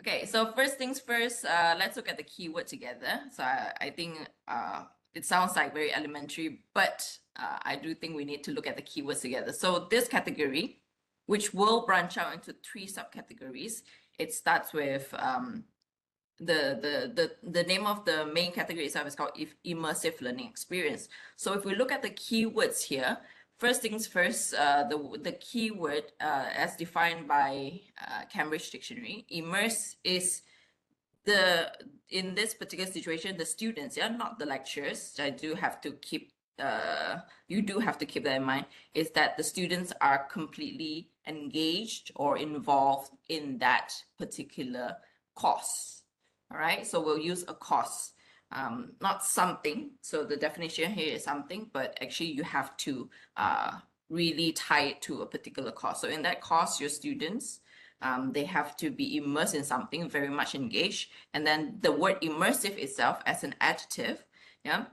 Okay, so first things first, let's look at the keyword together. So I think it sounds like very elementary, but I do think we need to look at the keywords together. So this category, which will branch out into three subcategories, it starts with the name of the main category itself is called immersive learning experience. So if we look at the keywords here, first things first, the keyword as defined by Cambridge Dictionary, immerse is in this particular situation, the students, yeah, not the lecturers. I do have to keep you do have to keep that in mind, is that the students are completely engaged or involved in that particular course. All right, so we'll use a course, not something. So the definition here is something, but actually you have to really tie it to a particular course. So in that course, your students, they have to be immersed in something, very much engaged. And then the word immersive itself as an adjective, yeah,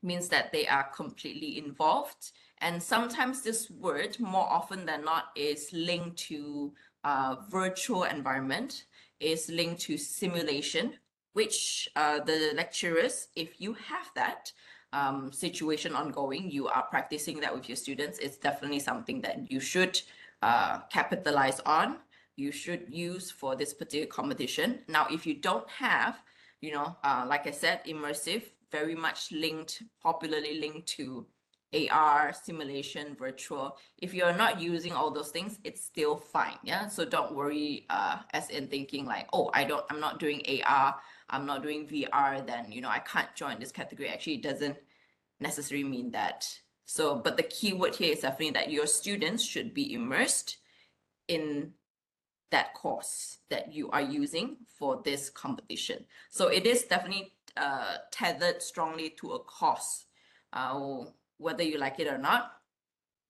means that they are completely involved. And sometimes this word, more often than not, is linked to virtual environment, is linked to simulation, which the lecturers, if you have that situation ongoing, you are practicing that with your students, it's definitely something that you should capitalize on, you should use for this particular competition. Now, if you don't have, like I said, immersive, very much linked, popularly linked to AR, simulation, virtual. If you're not using all those things, it's still fine. Yeah. So don't worry, as in thinking like, oh, I'm not doing AR, I'm not doing VR, then I can't join this category. Actually, it doesn't necessarily mean that. So, but the keyword here is definitely that your students should be immersed in that course that you are using for this competition. So it is definitely tethered strongly to a course, whether you like it or not,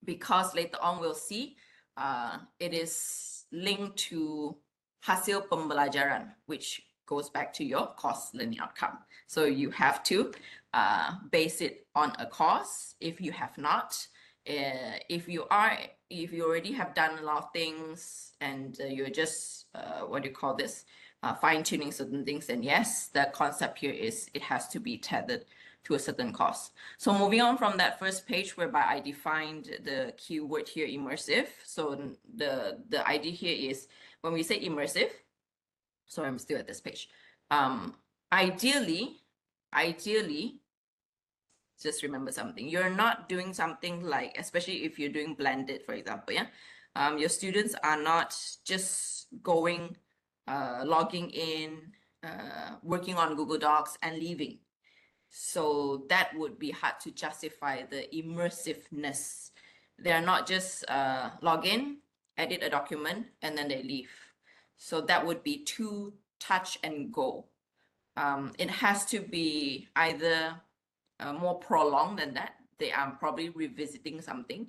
because later on we'll see it is linked to hasil pembelajaran, which goes back to your course learning outcome. So you have to base it on a course. If you have not, if you already have done a lot of things and you're just what do you call this, fine-tuning certain things, then yes, the concept here is it has to be tethered to a certain cost. So moving on from that first page whereby I defined the keyword here, immersive. So the idea here is when we say immersive, so I'm still at this page. Ideally, just remember something. You're not doing something like, especially if you're doing blended, for example, yeah. Your students are not just going, logging in, working on Google Docs and leaving. So that would be hard to justify the immersiveness. They're not just log in, edit a document, and then they leave. So that would be too touch and go. It has to be either more prolonged than that. They are probably revisiting something,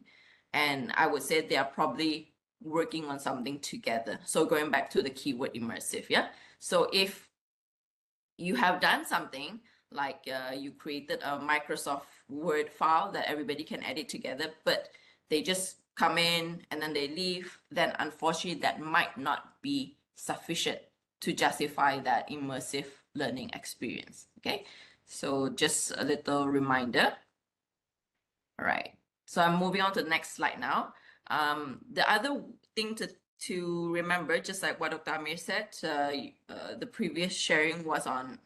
and I would say they are probably working on something together. So going back to the keyword immersive, yeah. So if you have done something like you created a Microsoft Word file that everybody can edit together, but they just come in and then they leave, then unfortunately that might not be sufficient to justify that immersive learning experience. Okay, so just a little reminder. All right, so I'm moving on to the next slide now. The other thing to remember, just like what Dr. Amir said, the previous sharing was on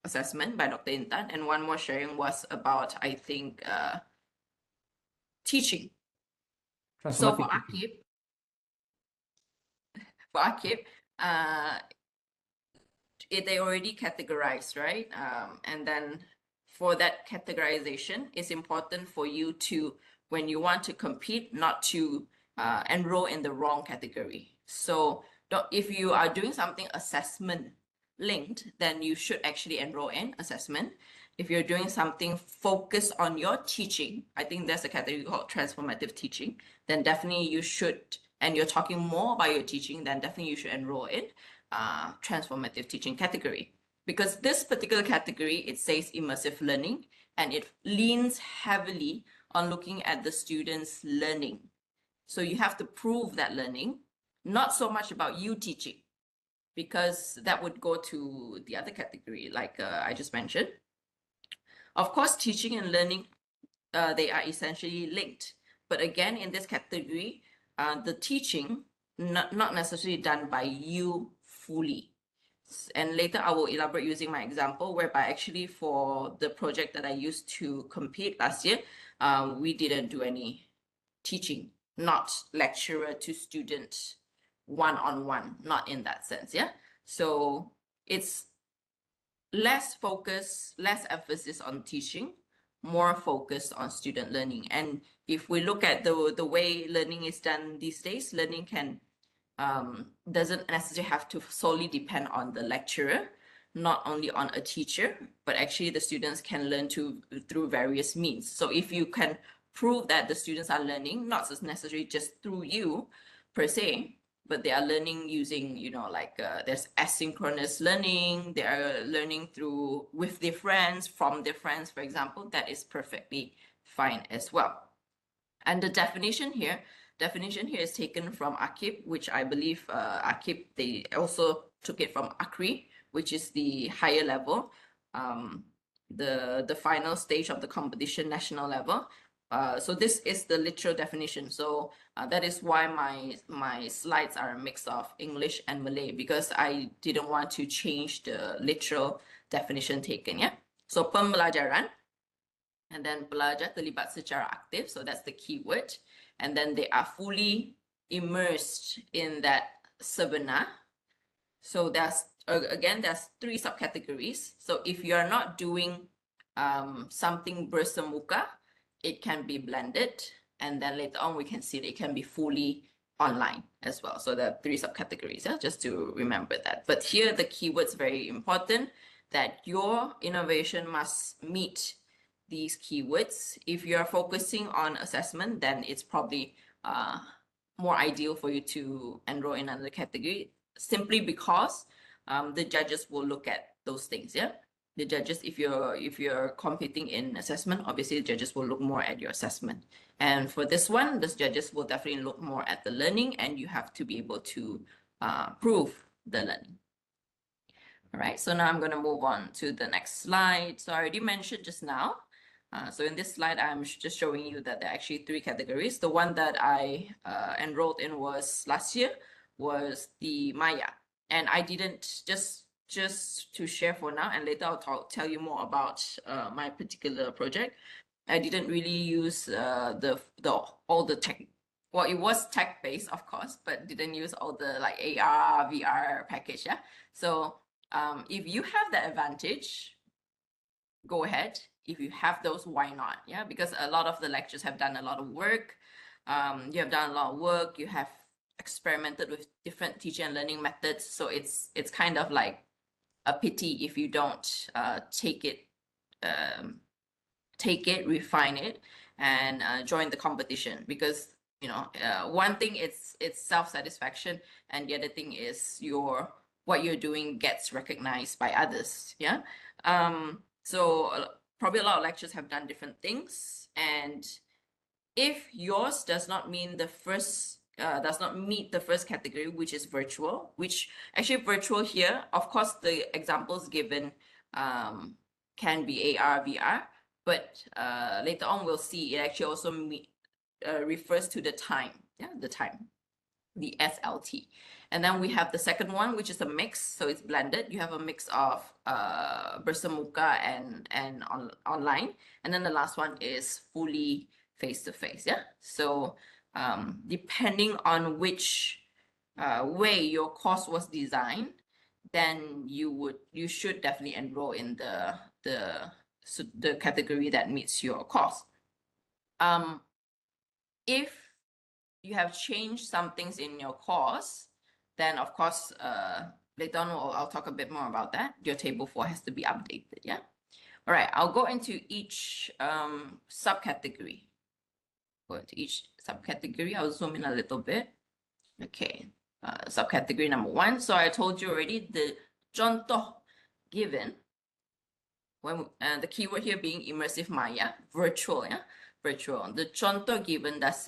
assessment by Dr. Intan, and one more sharing was about, I think, teaching. So for AKIPP, they already categorized, right? And then for that categorization, it's important for you to, when you want to compete, not to enroll in the wrong category. So if you are doing something assessment linked, then you should actually enroll in assessment. If you're doing something focused on your teaching, I think there's a category called transformative teaching, then definitely you should, and you're talking more about your teaching, then definitely you should enroll in transformative teaching category. Because this particular category, it says immersive learning, and it leans heavily on looking at the students' learning. So you have to prove that learning, not so much about you teaching. because that would go to the other category, like I just mentioned. Of course, teaching and learning, they are essentially linked. But again, in this category, the teaching not necessarily done by you fully. And later I will elaborate using my example, whereby actually for the project that I used to compete last year, we didn't do any teaching, not lecturer to student, one-on-one, not in that sense, yeah? So it's less focus, less emphasis on teaching, more focused on student learning. And if we look at the way learning is done these days, learning can doesn't necessarily have to solely depend on the lecturer, not only on a teacher, but actually the students can learn through various means. So if you can prove that the students are learning, not necessarily just through you per se, but they are learning using, like there's asynchronous learning, they are learning with their friends, from their friends, for example, that is perfectly fine as well. And the definition here is taken from AKIPP, which I believe AKIPP, they also took it from AKRI, which is the higher level, the final stage of the competition, national level. So this is the literal definition. So that is why my slides are a mix of English and Malay, because I didn't want to change the literal definition taken. Yeah. So pembelajaran, and then belajar terlibat secara aktif. So that's the keyword. And then they are fully immersed in that sebenar. So there's three subcategories. So if you're not doing something bersemuka, it can be blended. And then later on, we can see that it can be fully online as well. So there are three subcategories, yeah, just to remember that. But here, the keyword's very important, that your innovation must meet these keywords. If you're focusing on assessment, then it's probably more ideal for you to enroll in another category, simply because the judges will look at those things. Yeah, the judges, if you're competing in assessment, obviously the judges will look more at your assessment. And for this one, the judges will definitely look more at the learning, and you have to be able to prove the learning. All right, so now I'm going to move on to the next slide. So I already mentioned just now. So in this slide, I'm just showing you that there are actually three categories. The one that I enrolled in was last year was the Maya. And I didn't, just to share for now, and later I'll tell you more about my particular project. I didn't really use all the tech. Well, it was tech-based, of course, but didn't use all the like AR, VR package, yeah? So if you have that advantage, go ahead. If you have those, why not? Yeah, because a lot of the lectures have done a lot of work. You have done a lot of work. You have experimented with different teaching and learning methods. So it's kind of like a pity if you don't take it, refine it, and join the competition. Because one thing it's self-satisfaction, and the other thing is what you're doing gets recognized by others. Yeah. So probably a lot of lectures have done different things, and if yours does not meet the first category, which is virtual, which actually virtual here, of course, the examples given can be AR, VR, but later on we'll see it actually also refers to the time, the SLT. And then we have the second one, which is a mix. So it's blended. You have a mix of bersemuka and online. And then the last one is fully face-to-face. Yeah. So depending on which way your course was designed, then you should definitely enroll in the category that meets your course. If you have changed some things in your course, then of course, later on I'll talk a bit more about that. Your table 4 has to be updated, yeah? All right, I'll go into each subcategory. Go into each subcategory. I'll zoom in a little bit. Okay, subcategory number 1. So I told you already, the contoh given, when the keyword here being immersive Maya, virtual, yeah? Virtual. The contoh given does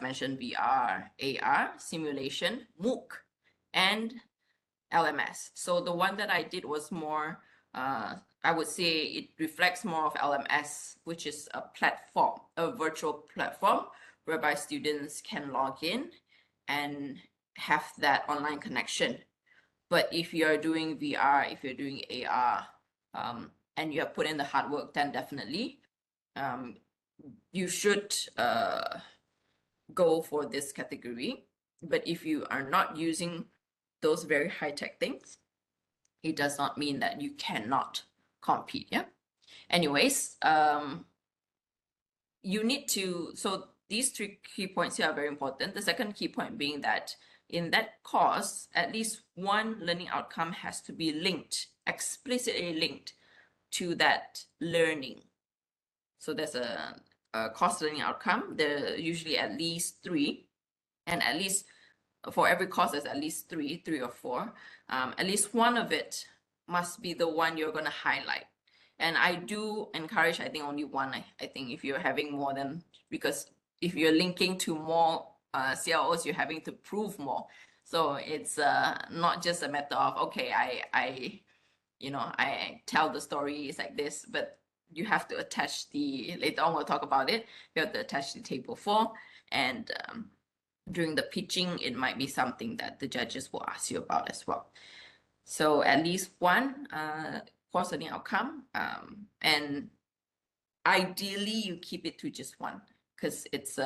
mention VR, AR, simulation, MOOC, and LMS. So the one that I did was more, I would say it reflects more of LMS, which is a platform, a virtual platform whereby students can log in and have that online connection. But if you're doing VR, if you're doing AR, and you have put in the hard work, then definitely you should go for this category. But if you are not using those very high-tech things, it does not mean that you cannot compete. Yeah. Anyways, you need to, so these three key points here are very important. The second key point being that in that course, at least one learning outcome has to be linked, explicitly linked to that learning. So there's a course learning outcome. There are usually at least three, and at least for every course, there's at least three or four. At least one of it must be the one you're going to highlight. And I do encourage, I think only one, I think if you're having more than, because if you're linking to more CLOs, you're having to prove more. So it's not just a matter of, okay, I tell the story, it's like this, but you have to attach later on we'll talk about it, you have to attach the table 4, and during the pitching, it might be something that the judges will ask you about as well. So at least one course learning outcome, and ideally you keep it to just one, because it's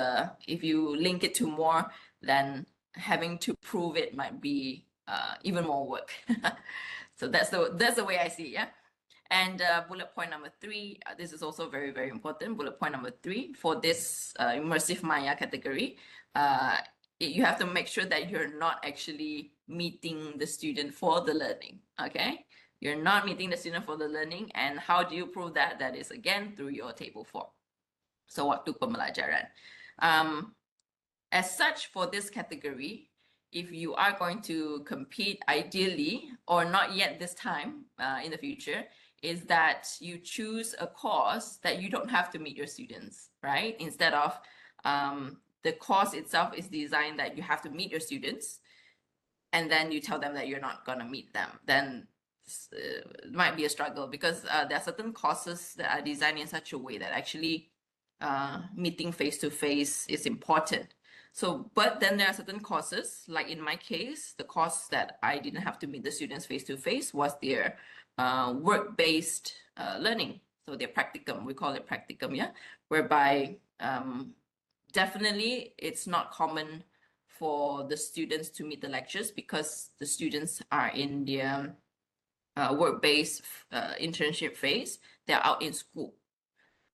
if you link it to more, then having to prove it might be even more work. So that's the way I see it, yeah. And bullet point number 3, this is also very, very important. Bullet point number 3 for this immersive Maya category, you have to make sure that you're not actually meeting the student for the learning, okay? You're not meeting the student for the learning, and how do you prove that? That is again through your table 4. So waktu pembelajaran. As such, for this category, if you are going to compete, ideally, or not yet this time in the future, is that you choose a course that you don't have to meet your students, right? Instead of the course itself is designed that you have to meet your students, and then you tell them that you're not going to meet them, then it might be a struggle, because there are certain courses that are designed in such a way that actually meeting face-to-face is important. So, but then there are certain courses, like in my case, the course that I didn't have to meet the students face-to-face was their work-based learning. So their practicum, we call it practicum, yeah, whereby definitely it's not common for the students to meet the lectures, because the students are in their work-based internship phase. They're out in school.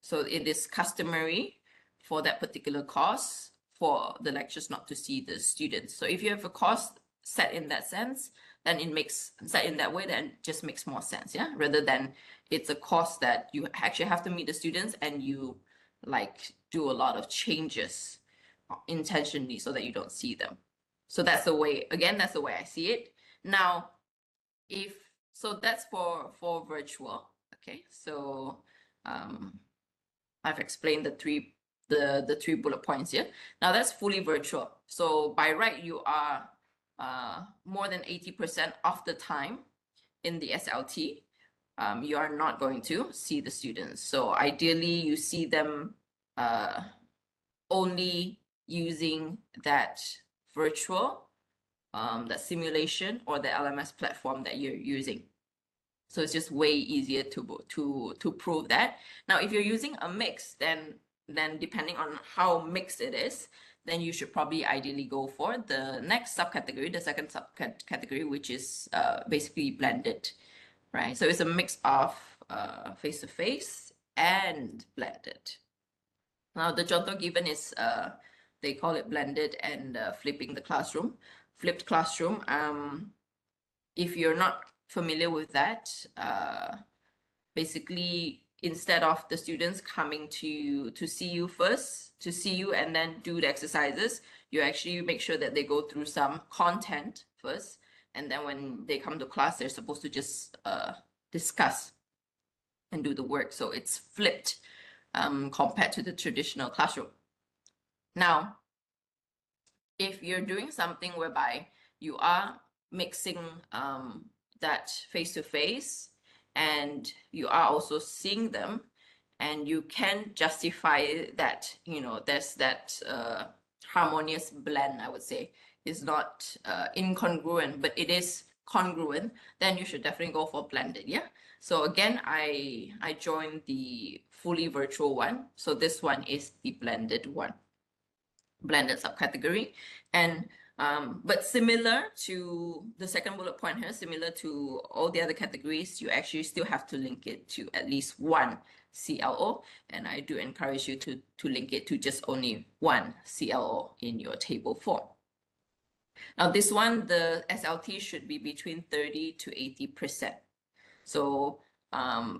So it is customary for that particular course for the lectures not to see the students. So if you have a course set in that sense, then it makes set in that way, then it just makes more sense, yeah, rather than it's a course that you actually have to meet the students and you like do a lot of changes intentionally so that you don't see them. So that's the way, again, that's the way I see it. Now, so that's for virtual, okay? So I've explained the three bullet points here. Now that's fully virtual. So by right, you are more than 80% of the time in the SLT, you are not going to see the students. So ideally, you see them only using that virtual, that simulation or the LMS platform that you're using. So it's just way easier to prove that. Now, if you're using a mix, then depending on how mixed it is, then you should probably ideally go for the next subcategory, the second subcategory, which is basically blended, right? So it's a mix of face-to-face and blended. Now, the contoh given is, they call it blended and flipping the classroom, flipped classroom. If you're not familiar with that, basically, instead of the students coming to see you first, to see you and then do the exercises, you actually make sure that they go through some content first, and then when they come to class, they're supposed to just discuss and do the work. So it's flipped compared to the traditional classroom. Now, if you're doing something whereby you are mixing that face-to-face, and you are also seeing them, and you can justify that, you know, there's that harmonious blend, I would say. Is not incongruent, but it is congruent, then you should definitely go for blended, yeah? So again, I joined the fully virtual one. So this one is the blended one, blended subcategory. And but similar to the second bullet point here, similar to all the other categories, you actually still have to link it to at least one CLO. And I do encourage you to link it to just only one CLO in your table 4. Now this one, the SLT should be between 30 to 80%. So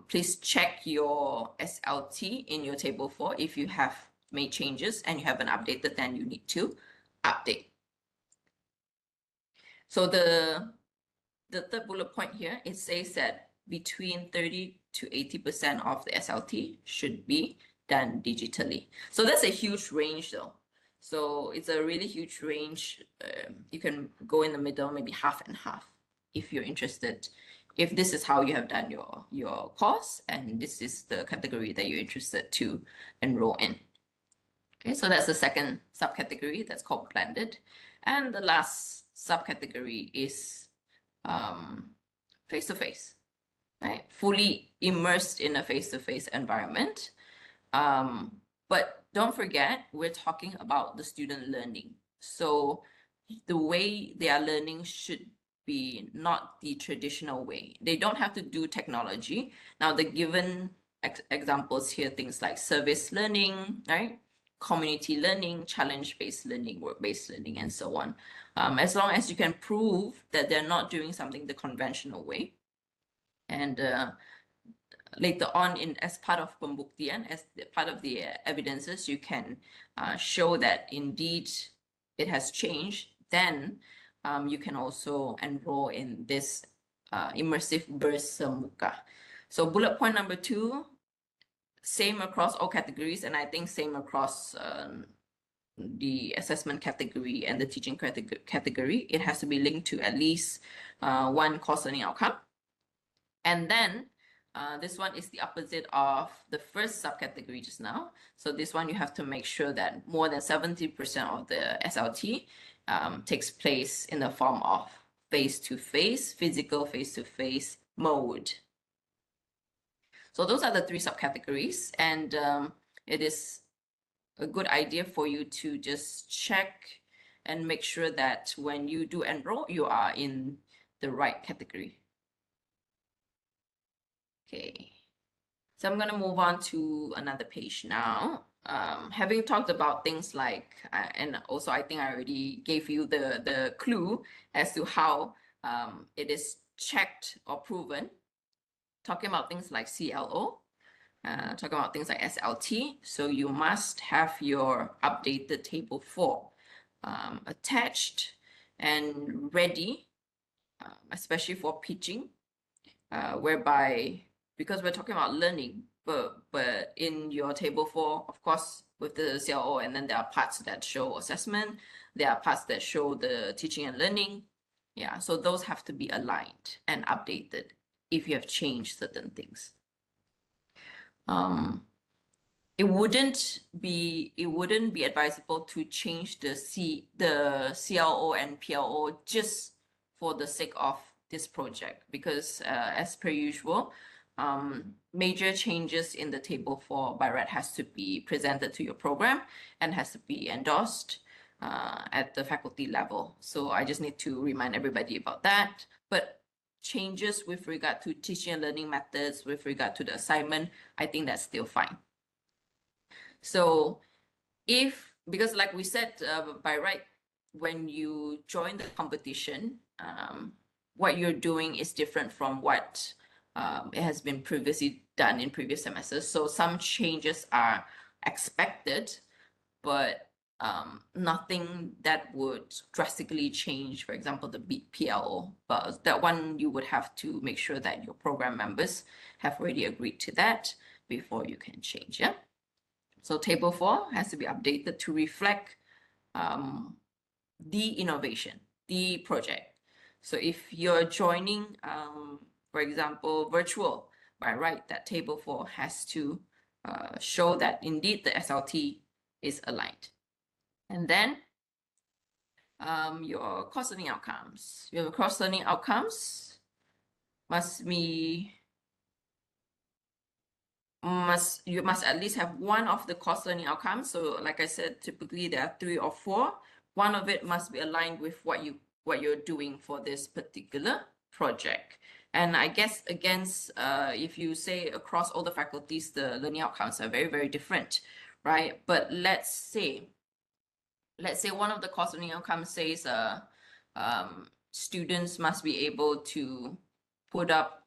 please check your SLT in your table 4 if you have made changes and you haven't updated, then you need to update. So the third bullet point here, it says that between 30 to 80% of the SLT should be done digitally. So that's a huge range though. So it's a really huge range. You can go in the middle, maybe half and half if you're interested. If this is how you have done your course and this is the category that you're interested to enroll in. Okay, so that's the second subcategory that's called blended. And the last subcategory is face-to-face, right? Fully immersed in a face-to-face environment. But don't forget, we're talking about the student learning. So the way they are learning should be not the traditional way. They don't have to do technology. Now, the given examples here, things like service learning, right? Community learning, challenge-based learning, work-based learning, and so on. As long as you can prove that they're not doing something the conventional way. And later on, as part of pembuktian, as part of the evidences, you can show that indeed it has changed. Then you can also enroll in this immersive bersemuka. So bullet point number 2, same across all categories, and I think same across the assessment category and the teaching category. It has to be linked to at least one course learning outcome. And then this one is the opposite of the first subcategory just now. So this one, you have to make sure that more than 70% of the SLT takes place in the form of face-to-face, physical face-to-face mode. So those are the 3 subcategories, and it is a good idea for you to just check and make sure that when you do enroll, you are in the right category. Okay, so I'm going to move on to another page now. Having talked about things like, and also I think I already gave you the clue as to how it is checked or proven. Talking about things like CLO, talking about things like SLT. So you must have your updated table 4 attached and ready, especially for pitching, whereby, because we're talking about learning, but in your table 4, of course, with the CLO, and then there are parts that show assessment, there are parts that show the teaching and learning. Yeah, so those have to be aligned and updated if you have changed certain things. It wouldn't be advisable to change the CLO and PLO just for the sake of this project, because as per usual, major changes in the table 4 by right has to be presented to your program and has to be endorsed at the faculty level. So I just need to remind everybody about that. But changes with regard to teaching and learning methods, with regard to the assignment, I think that's still fine. So because like we said, by right, when you join the competition, what you're doing is different from what it has been previously done in previous semesters. So some changes are expected, but nothing that would drastically change, for example, the PLO. But that one, you would have to make sure that your program members have already agreed to that before you can change, yeah? So table 4 has to be updated to reflect the innovation, the project. So if you're joining, for example, virtual, by right, that table 4 has to show that indeed the SLT is aligned. And then your course learning outcomes. Your course learning outcomes you must at least have one of the course learning outcomes. So like I said, typically there are 3 or 4. One of it must be aligned with what you're doing for this particular project. And I guess against if you say across all the faculties, the learning outcomes are very, very different, right? But let's say one of the course learning outcomes says students must be able to put up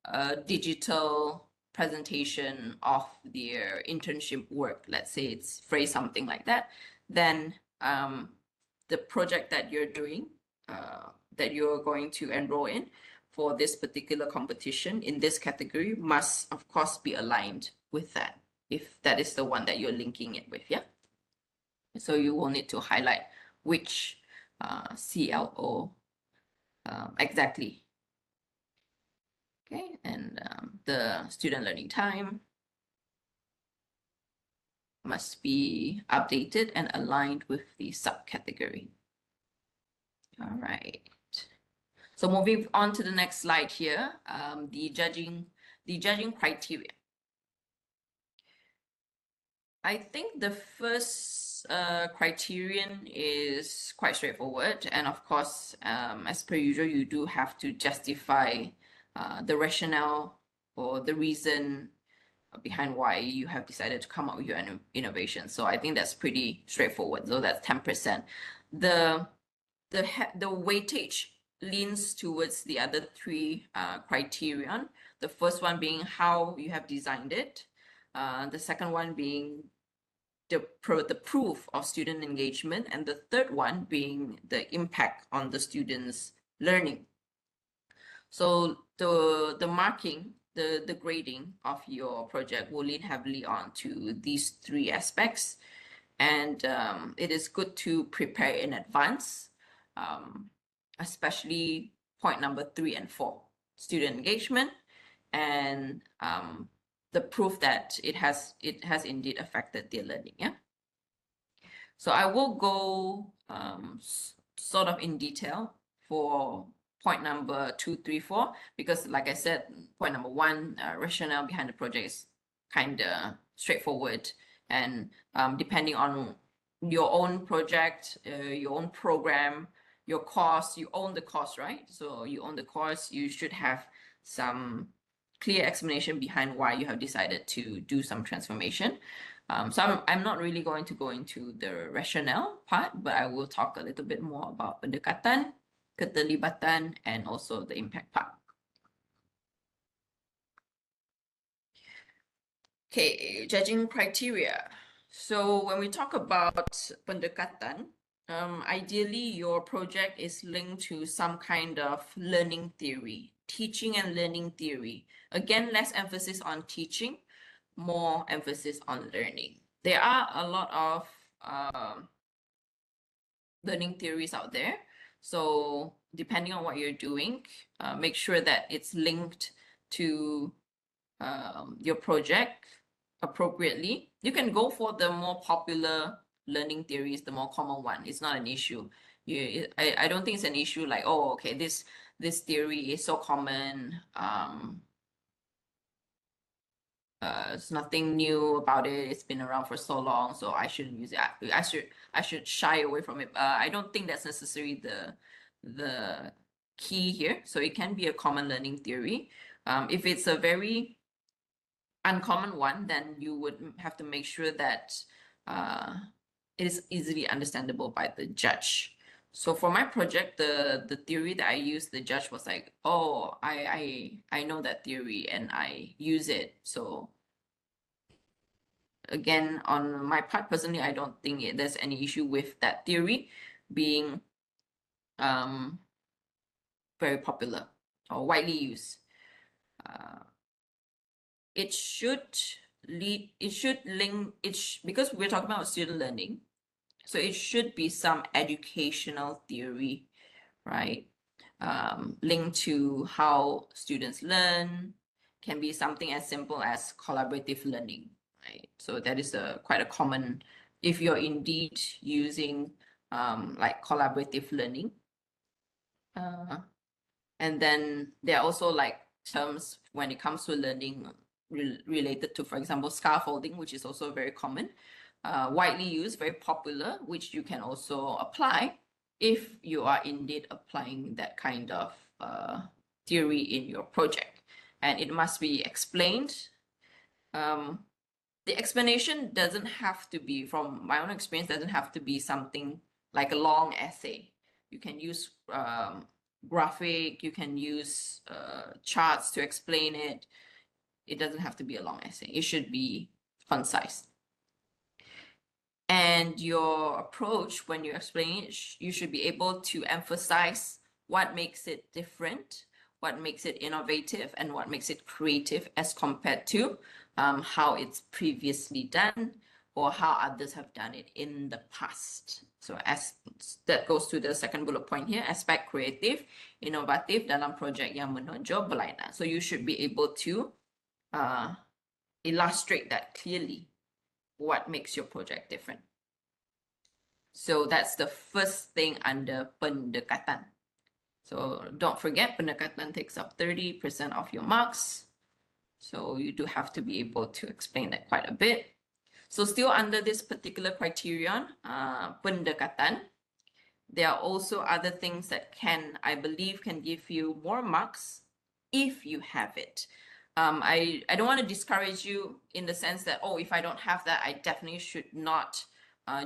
a digital presentation of their internship work. Let's say it's phrased something like that. Then the project that you're doing, that you're going to enroll in for this particular competition in this category must, of course, be aligned with that, if that is the one that you're linking it with, yeah? So you will need to highlight which CLO exactly. Okay, and the student learning time must be updated and aligned with the subcategory. All right. So moving on to the next slide here, the judging criteria. I think the first criterion is quite straightforward, and of course, as per usual, you do have to justify the rationale or the reason behind why you have decided to come up with your innovation. So I think that's pretty straightforward. So that's 10%. The weightage leans towards the other 3 criterion. The first one being how you have designed it. The second one being the proof of student engagement, and the third one being the impact on the students' learning. So the marking, the grading of your project will lean heavily onto these 3 aspects, and it is good to prepare in advance, especially point number 3 and 4, student engagement, and the proof that it has indeed affected their learning. Yeah. So I will go sort of in detail for point number 2, 3, 4, because like I said, point number 1, rationale behind the project is kind of straightforward, and depending on your own project, your own program, your course, you own the course, right? So you own the course, you should have some clear explanation behind why you have decided to do some transformation. So I'm not really going to go into the rationale part, but I will talk a little bit more about pendekatan, keterlibatan, and also the impact part. Okay, judging criteria. So when we talk about pendekatan, ideally your project is linked to some kind of learning theory, teaching and learning theory. Again, less emphasis on teaching, more emphasis on learning. There are a lot of learning theories out there. So depending on what you're doing, make sure that it's linked to your project appropriately. You can go for the more popular learning theories, the more common one. It's not an issue. I don't think it's an issue like, oh, okay, this theory is so common. It's nothing new about it. It's been around for so long, so I shouldn't use it. I should shy away from it. I don't think that's necessarily the key here. So it can be a common learning theory. If it's a very uncommon one, then you would have to make sure that it is easily understandable by the judge. So for my project, the theory that I used, the judge was like, oh, I know that theory and I use it. So again, on my part personally, I don't think there's any issue with that theory being very popular or widely used. It should link because we're talking about student learning, so it should be some educational theory, right? linked to how students learn, can be something as simple as collaborative learning, right? So that is quite a common, if you're indeed using like collaborative learning. And then there are also like terms when it comes to learning related to, for example, scaffolding, which is also very common, widely used, very popular, which you can also apply if you are indeed applying that kind of theory in your project. And it must be explained. The explanation doesn't have to be, from my own experience, doesn't have to be something like a long essay. You can use graphic, you can use charts to explain it. It doesn't have to be a long essay. It should be concise. And your approach when you explain it, you should be able to emphasize what makes it different, what makes it innovative, and what makes it creative as compared to how it's previously done or how others have done it in the past. So as that goes to the second bullet point here, aspect kreatif, inovatif dalam projek yang menonjol berlainan. So you should be able to illustrate that clearly, what makes your project different. So that's the first thing under pendekatan. So don't forget, pendekatan takes up 30% of your marks. So you do have to be able to explain that quite a bit. So still under this particular criterion, pendekatan, there are also other things that I believe can give you more marks if you have it. I don't want to discourage you in the sense that, oh, if I don't have that, I definitely should not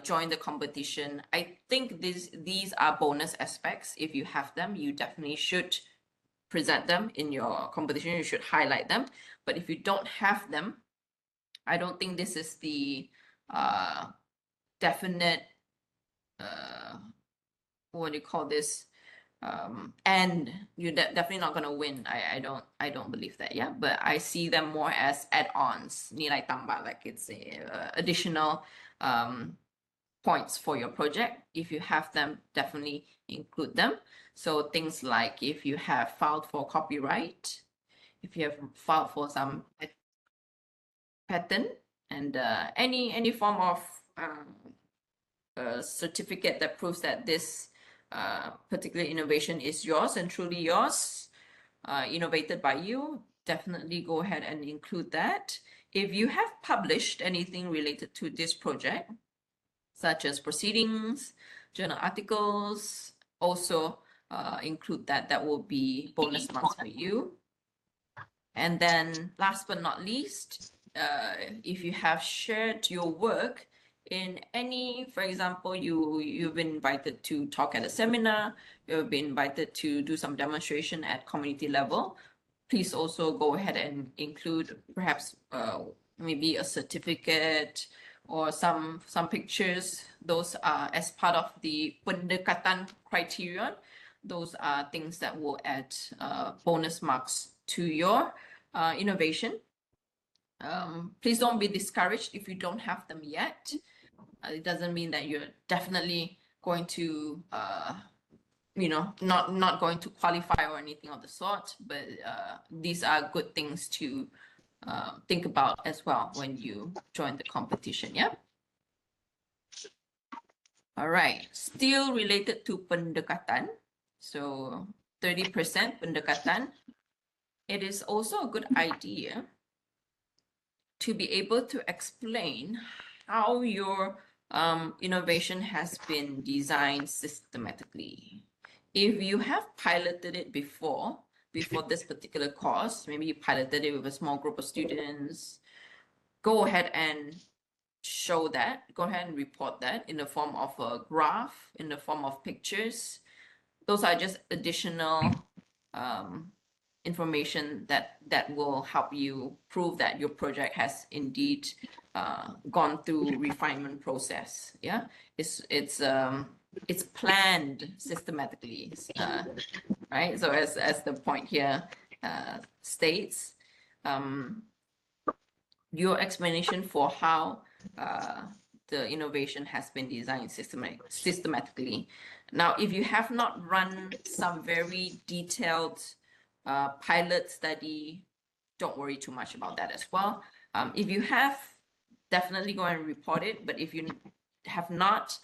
join the competition. I think these are bonus aspects. If you have them, you definitely should present them in your competition. You should highlight them. But if you don't have them, I don't think this is the definite, what do you call this? And you're definitely not gonna win. I don't believe that. Yeah, but I see them more as add-ons, nilai tambah, like it's additional points for your project. If you have them, definitely include them. So things like if you have filed for copyright, if you have filed for some patent, and any form of certificate that proves that this particular innovation is yours and truly yours, innovated by you, definitely go ahead and include that. If you have published anything related to this project, such as proceedings, journal articles, also include that. That will be bonus marks for you. And then last but not least, if you have shared your work in any, for example, you've been invited to talk at a seminar, you've been invited to do some demonstration at community level, please also go ahead and include perhaps maybe a certificate or some pictures. Those are as part of the pendekatan criterion. Those are things that will add bonus marks to your innovation. Please don't be discouraged if you don't have them yet. It doesn't mean that you're definitely going to, not going to qualify or anything of the sort, but these are good things to think about as well when you join the competition, yeah? All right, still related to pendekatan. So 30% pendekatan. It is also a good idea to be able to explain how your innovation has been designed systematically. If you have piloted it before this particular course, maybe you piloted it with a small group of students, go ahead and show that, go ahead and report that in the form of a graph, in the form of pictures. Those are just additional information that will help you prove that your project has indeed gone through refinement process. Yeah, it's planned systematically, right? So as the point here states, your explanation for how the innovation has been designed systematically Now, if you have not run some very detailed pilot study, don't worry too much about that as well. If you have, definitely go and report it. But if you have not,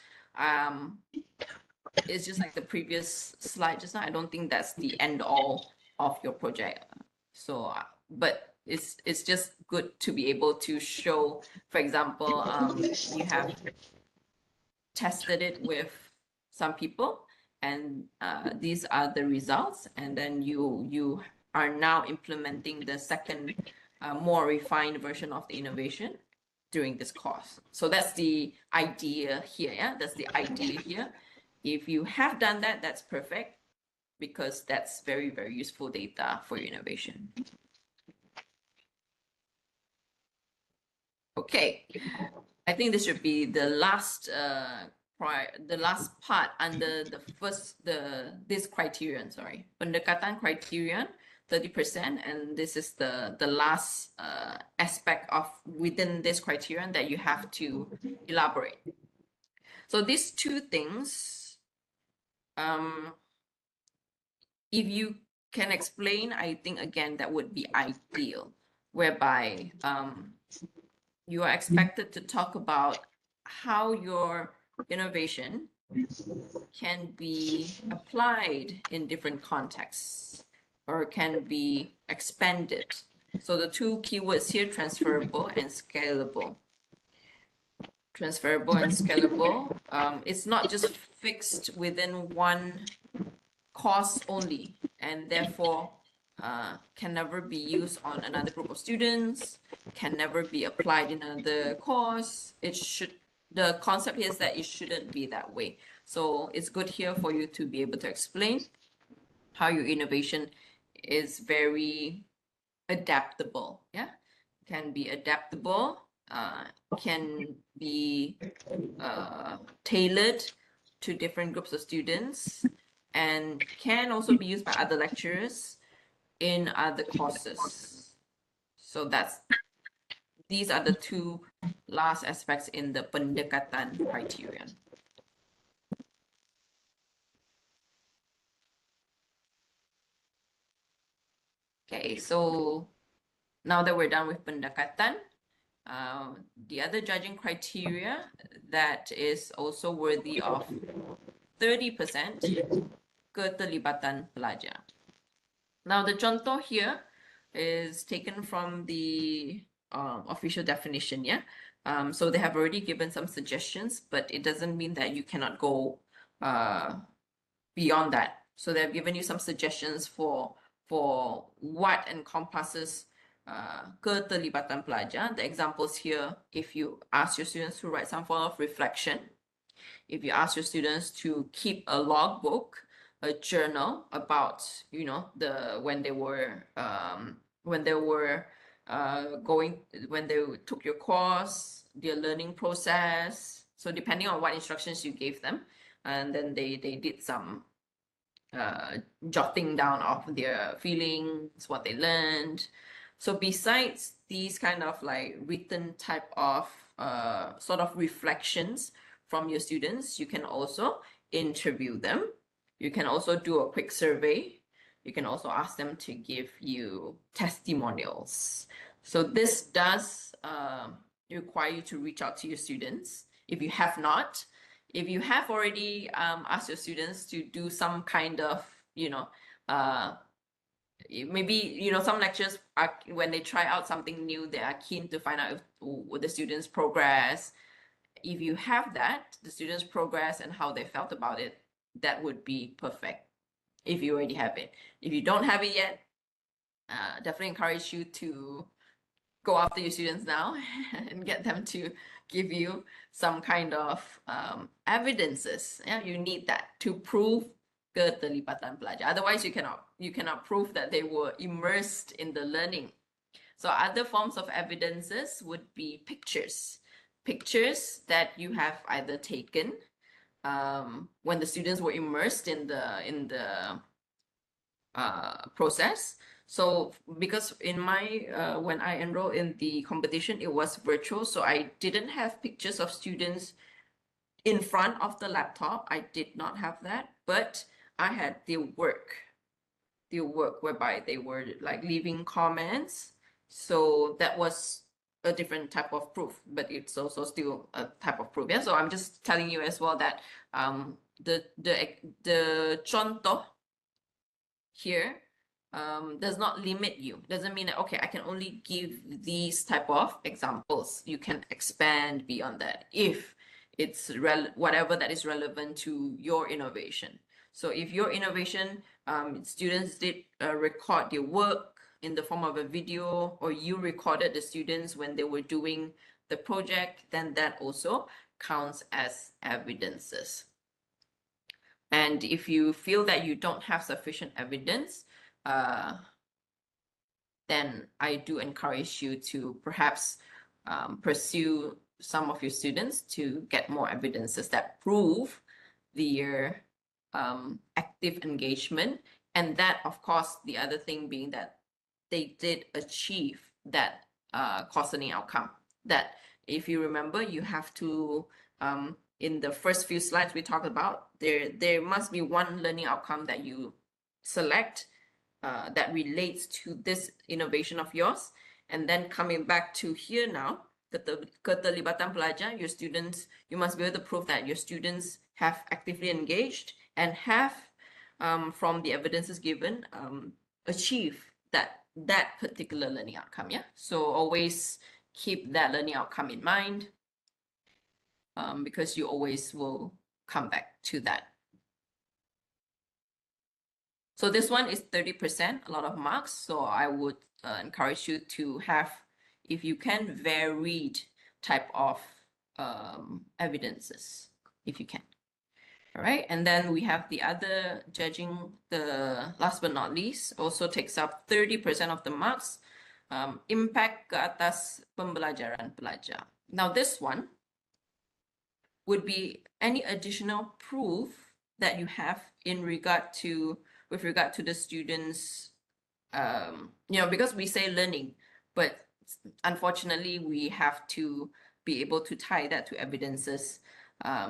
it's just like the previous slide just now. I don't think that's the end all of your project. So, but it's just good to be able to show, for example, you have tested it with some people, and these are the results, and then you are now implementing the second more refined version of the innovation during this course. So that's the idea here. Yeah, that's the idea here. If you have done that, that's perfect, because that's very, very useful data for your innovation. Okay, I think this should be the last part under this criterion, sorry, pendekatan criterion, 30%, and this is the last aspect of within this criterion that you have to elaborate. So these two things, if you can explain, I think again that would be ideal, whereby you are expected to talk about how your innovation can be applied in different contexts or can be expanded. So the two keywords here, transferable and scalable. Transferable and scalable. It's not just fixed within one course only, and therefore can never be used on another group of students, can never be applied in another course. The concept here is that it shouldn't be that way. So it's good here for you to be able to explain how your innovation is very adaptable. Yeah, can be adaptable, can be tailored to different groups of students, and can also be used by other lecturers in other courses. So these are the two last aspects in the pendekatan criterion. Okay, so now that we're done with pendekatan, the other judging criteria that is also worthy of 30% keterlibatan pelajar. Now the contoh here is taken from the official definition, yeah. So they have already given some suggestions, but it doesn't mean that you cannot go beyond that. So they've given you some suggestions for what encompasses keterlibatan pelajar. The examples here, if you ask your students to write some form of reflection, if you ask your students to keep a logbook, a journal about, you know, when they took your course, their learning process. So depending on what instructions you gave them, and then they did some jotting down of their feelings, what they learned. So besides these kind of like written type of sort of reflections from your students, you can also interview them. You can also do a quick survey. You can also ask them to give you testimonials. So this does require you to reach out to your students. If you have not, if you have already asked your students to do some kind of, you know, maybe, you know, some lecturers are, when they try out something new, they are keen to find out if the students' progress. If you have that, the students' progress and how they felt about it, that would be perfect if you already have it. If you don't have it yet, definitely encourage you to go after your students now and get them to give you some kind of evidences. Yeah, you need that to prove keterlibatan pelajar. Otherwise, you cannot prove that they were immersed in the learning. So other forms of evidences would be pictures that you have either taken when the students were immersed in the process. So because in my when I enrolled in the competition, it was virtual, so I didn't have pictures of students in front of the laptop. I did not have that, but I had the work whereby they were like leaving comments. So that was a different type of proof, but it's also still a type of proof. Yeah. So I'm just telling you as well that the contoh here does not limit you. Doesn't mean that, okay, I can only give these type of examples. You can expand beyond that if it's whatever that is relevant to your innovation. So if your innovation, students did record their work in the form of a video, or you recorded the students when they were doing the project, then that also counts as evidences. And if you feel that you don't have sufficient evidence, then I do encourage you to perhaps pursue some of your students to get more evidences that prove their active engagement. And that, of course, the other thing being that they did achieve that course learning outcome. That, if you remember, you have to, in the first few slides we talked about, there must be one learning outcome that you select that relates to this innovation of yours. And then coming back to here now, keterlibatan pelajar, your students, you must be able to prove that your students have actively engaged and have, from the evidences given, achieve that particular learning outcome. Yeah. So always keep that learning outcome in mind, because you always will come back to that. So this one is 30%, a lot of marks. So I would encourage you to have, if you can, varied type of evidences, if you can. All right, and then we have the other judging, the last but not least, also takes up 30% of the marks, impact ke atas pembelajaran pelajar. Now this one would be any additional proof that you have with regard to the students, because we say learning, but unfortunately we have to be able to tie that to evidences.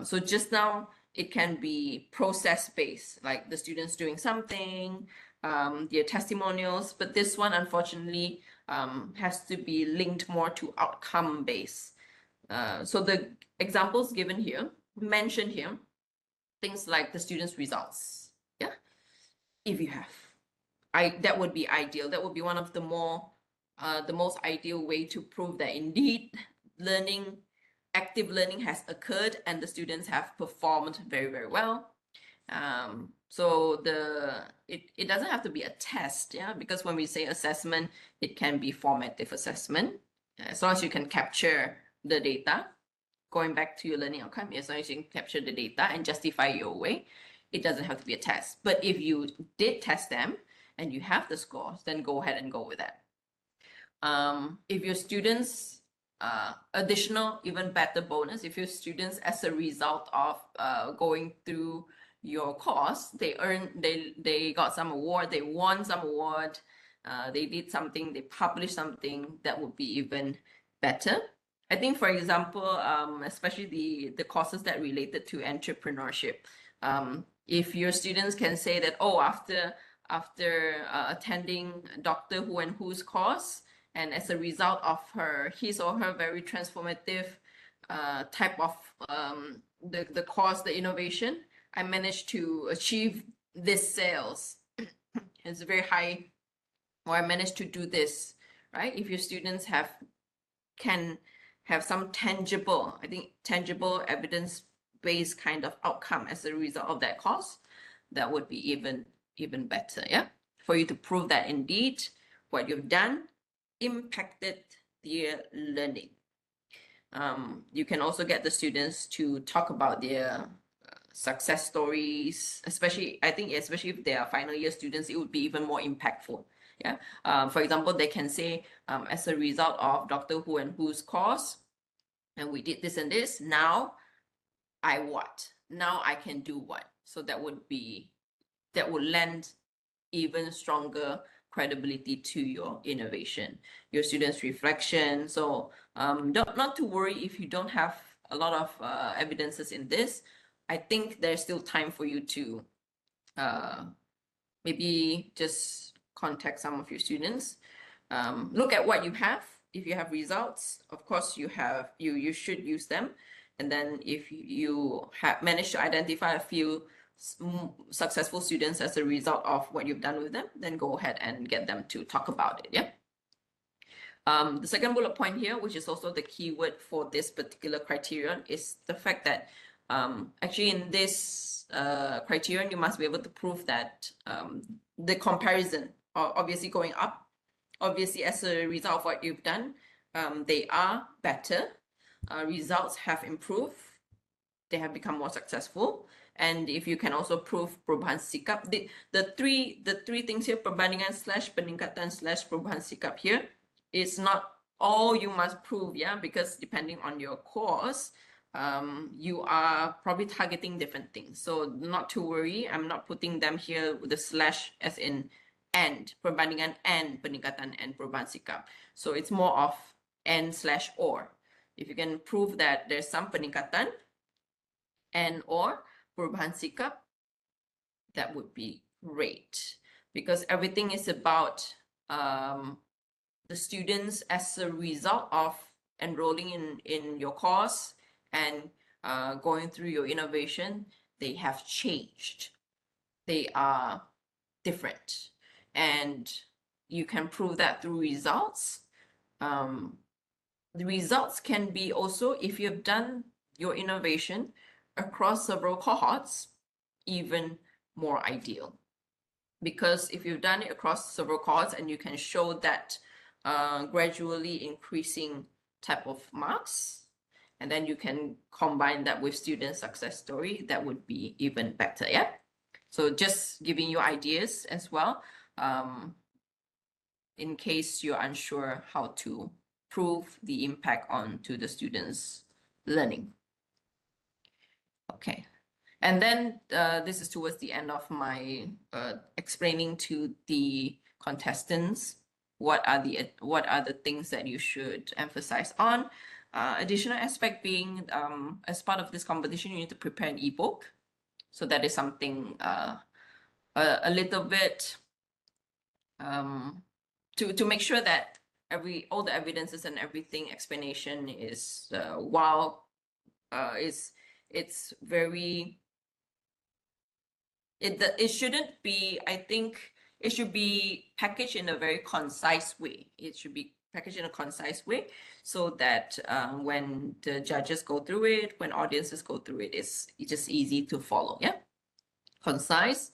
So just now, it can be process-based, like the students doing something, their testimonials, but this one, unfortunately, has to be linked more to outcome-based. So the examples given here, mentioned here, things like the students' results. Yeah, if you have, that would be ideal. That would be one of the most ideal way to prove that indeed active learning has occurred and the students have performed very, very well. So it doesn't have to be a test, yeah, because when we say assessment, it can be formative assessment. As long as you can capture the data, going back to your learning outcome, as long as you can capture the data and justify your way, it doesn't have to be a test. But if you did test them and you have the scores, then go ahead and go with that. If your students, additional, even better bonus, if your students, as a result of going through your course, they got some award, they won some award, they did something, they published something, that would be even better. I think, for example, especially the courses that related to entrepreneurship, if your students can say that, oh, after attending Dr. Who and Who's course, and as a result of his or her very transformative type of the course, the innovation, I managed to achieve this sales. It's very high, or I managed to do this, right? If your students can have some tangible, I think tangible evidence-based kind of outcome as a result of that course, that would be even better, yeah? For you to prove that indeed what you've done impacted their learning. You can also get the students to talk about their success stories, especially if they are final year students, it would be even more impactful. Yeah. For example, they can say, as a result of Dr. Who and Who's course, and we did this and this, now now I can do what? So that would lend even stronger credibility to your innovation, your students' reflection. So not to worry if you don't have a lot of evidences in this, I think there's still time for you to maybe just contact some of your students. Look at what you have. If you have results, of course you should use them. And then if you have managed to identify a few successful students as a result of what you've done with them, then go ahead and get them to talk about it. Yeah. The second bullet point here, which is also the keyword for this particular criterion, is the fact that actually in this criterion, you must be able to prove that the comparison are obviously going up. Obviously, as a result of what you've done, they are better. Results have improved. They have become more successful. And if you can also prove perubahan sikap, the three things here, perbandingan / peningkatan / perubahan sikap here, is not all you must prove, yeah, because depending on your course, you are probably targeting different things. So not to worry, I'm not putting them here with the slash as in and, perbandingan and peningkatan and perubahan sikap. So it's more of and / or. If you can prove that there's some peningkatan and or perubahan sikap, that would be great, because everything is about the students as a result of enrolling in your course and going through your innovation. They have changed. They are different. And you can prove that through results. The results can be also, if you've done your innovation across several cohorts, even more ideal. Because if you've done it across several cohorts and you can show that gradually increasing type of marks, and then you can combine that with student success story, that would be even better, yeah? So just giving you ideas as well, in case you're unsure how to prove the impact onto the students' learning. Okay. And then this is towards the end of my explaining to the contestants what are the things that you should emphasize on. Additional aspect being, as part of this competition, you need to prepare an ebook. So that is something a little bit to make sure that all the evidences and everything explanation is it's very. It shouldn't be, I think it should be packaged in a very concise way. It should be packaged in a concise way so that when the judges go through it, when audiences go through it, it's just easy to follow, yeah? Concise,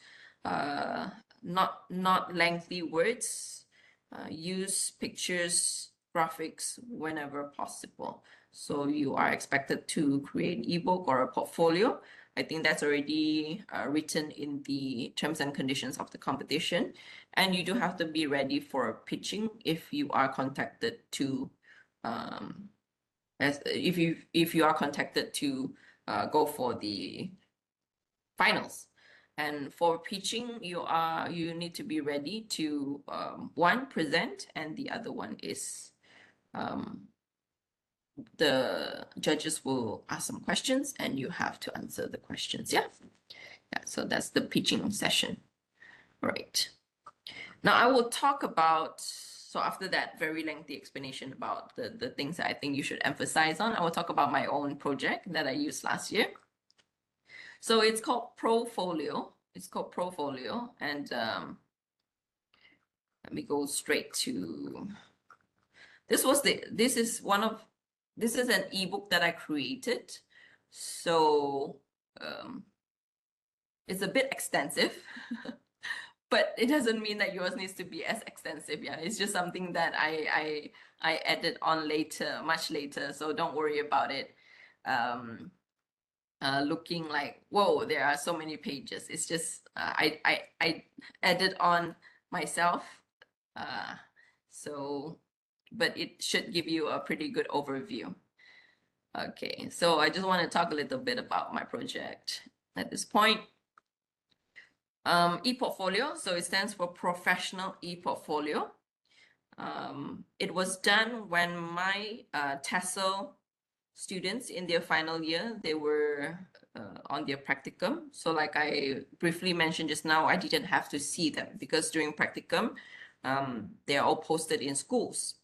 not lengthy words, use pictures, graphics whenever possible. So you are expected to create an ebook or a portfolio. I think that's already written in the terms and conditions of the competition. And you do have to be ready for pitching if you are contacted to, if you are contacted to go for the finals. And for pitching, you need to be ready to one, present, and the other one is the judges will ask some questions and you have to answer the questions. Yeah. So that's the pitching session. Right. Now I will talk about, so after that very lengthy explanation about the things that I think you should emphasize on, I will talk about my own project that I used last year. So it's called PROfolio. It's called PROfolio. And let me go straight to, this is an ebook that I created. So it's a bit extensive, but it doesn't mean that yours needs to be as extensive. Yeah, it's just something that I added on later, much later. So don't worry about it. Looking like, whoa, there are so many pages. It's just I added on myself. But it should give you a pretty good overview. Okay, so I just want to talk a little bit about my project at this point. ePortfolio, so it stands for Professional ePortfolio. It was done when my TESOL students in their final year, they were on their practicum. So like I briefly mentioned just now, I didn't have to see them because during practicum, they're all posted in schools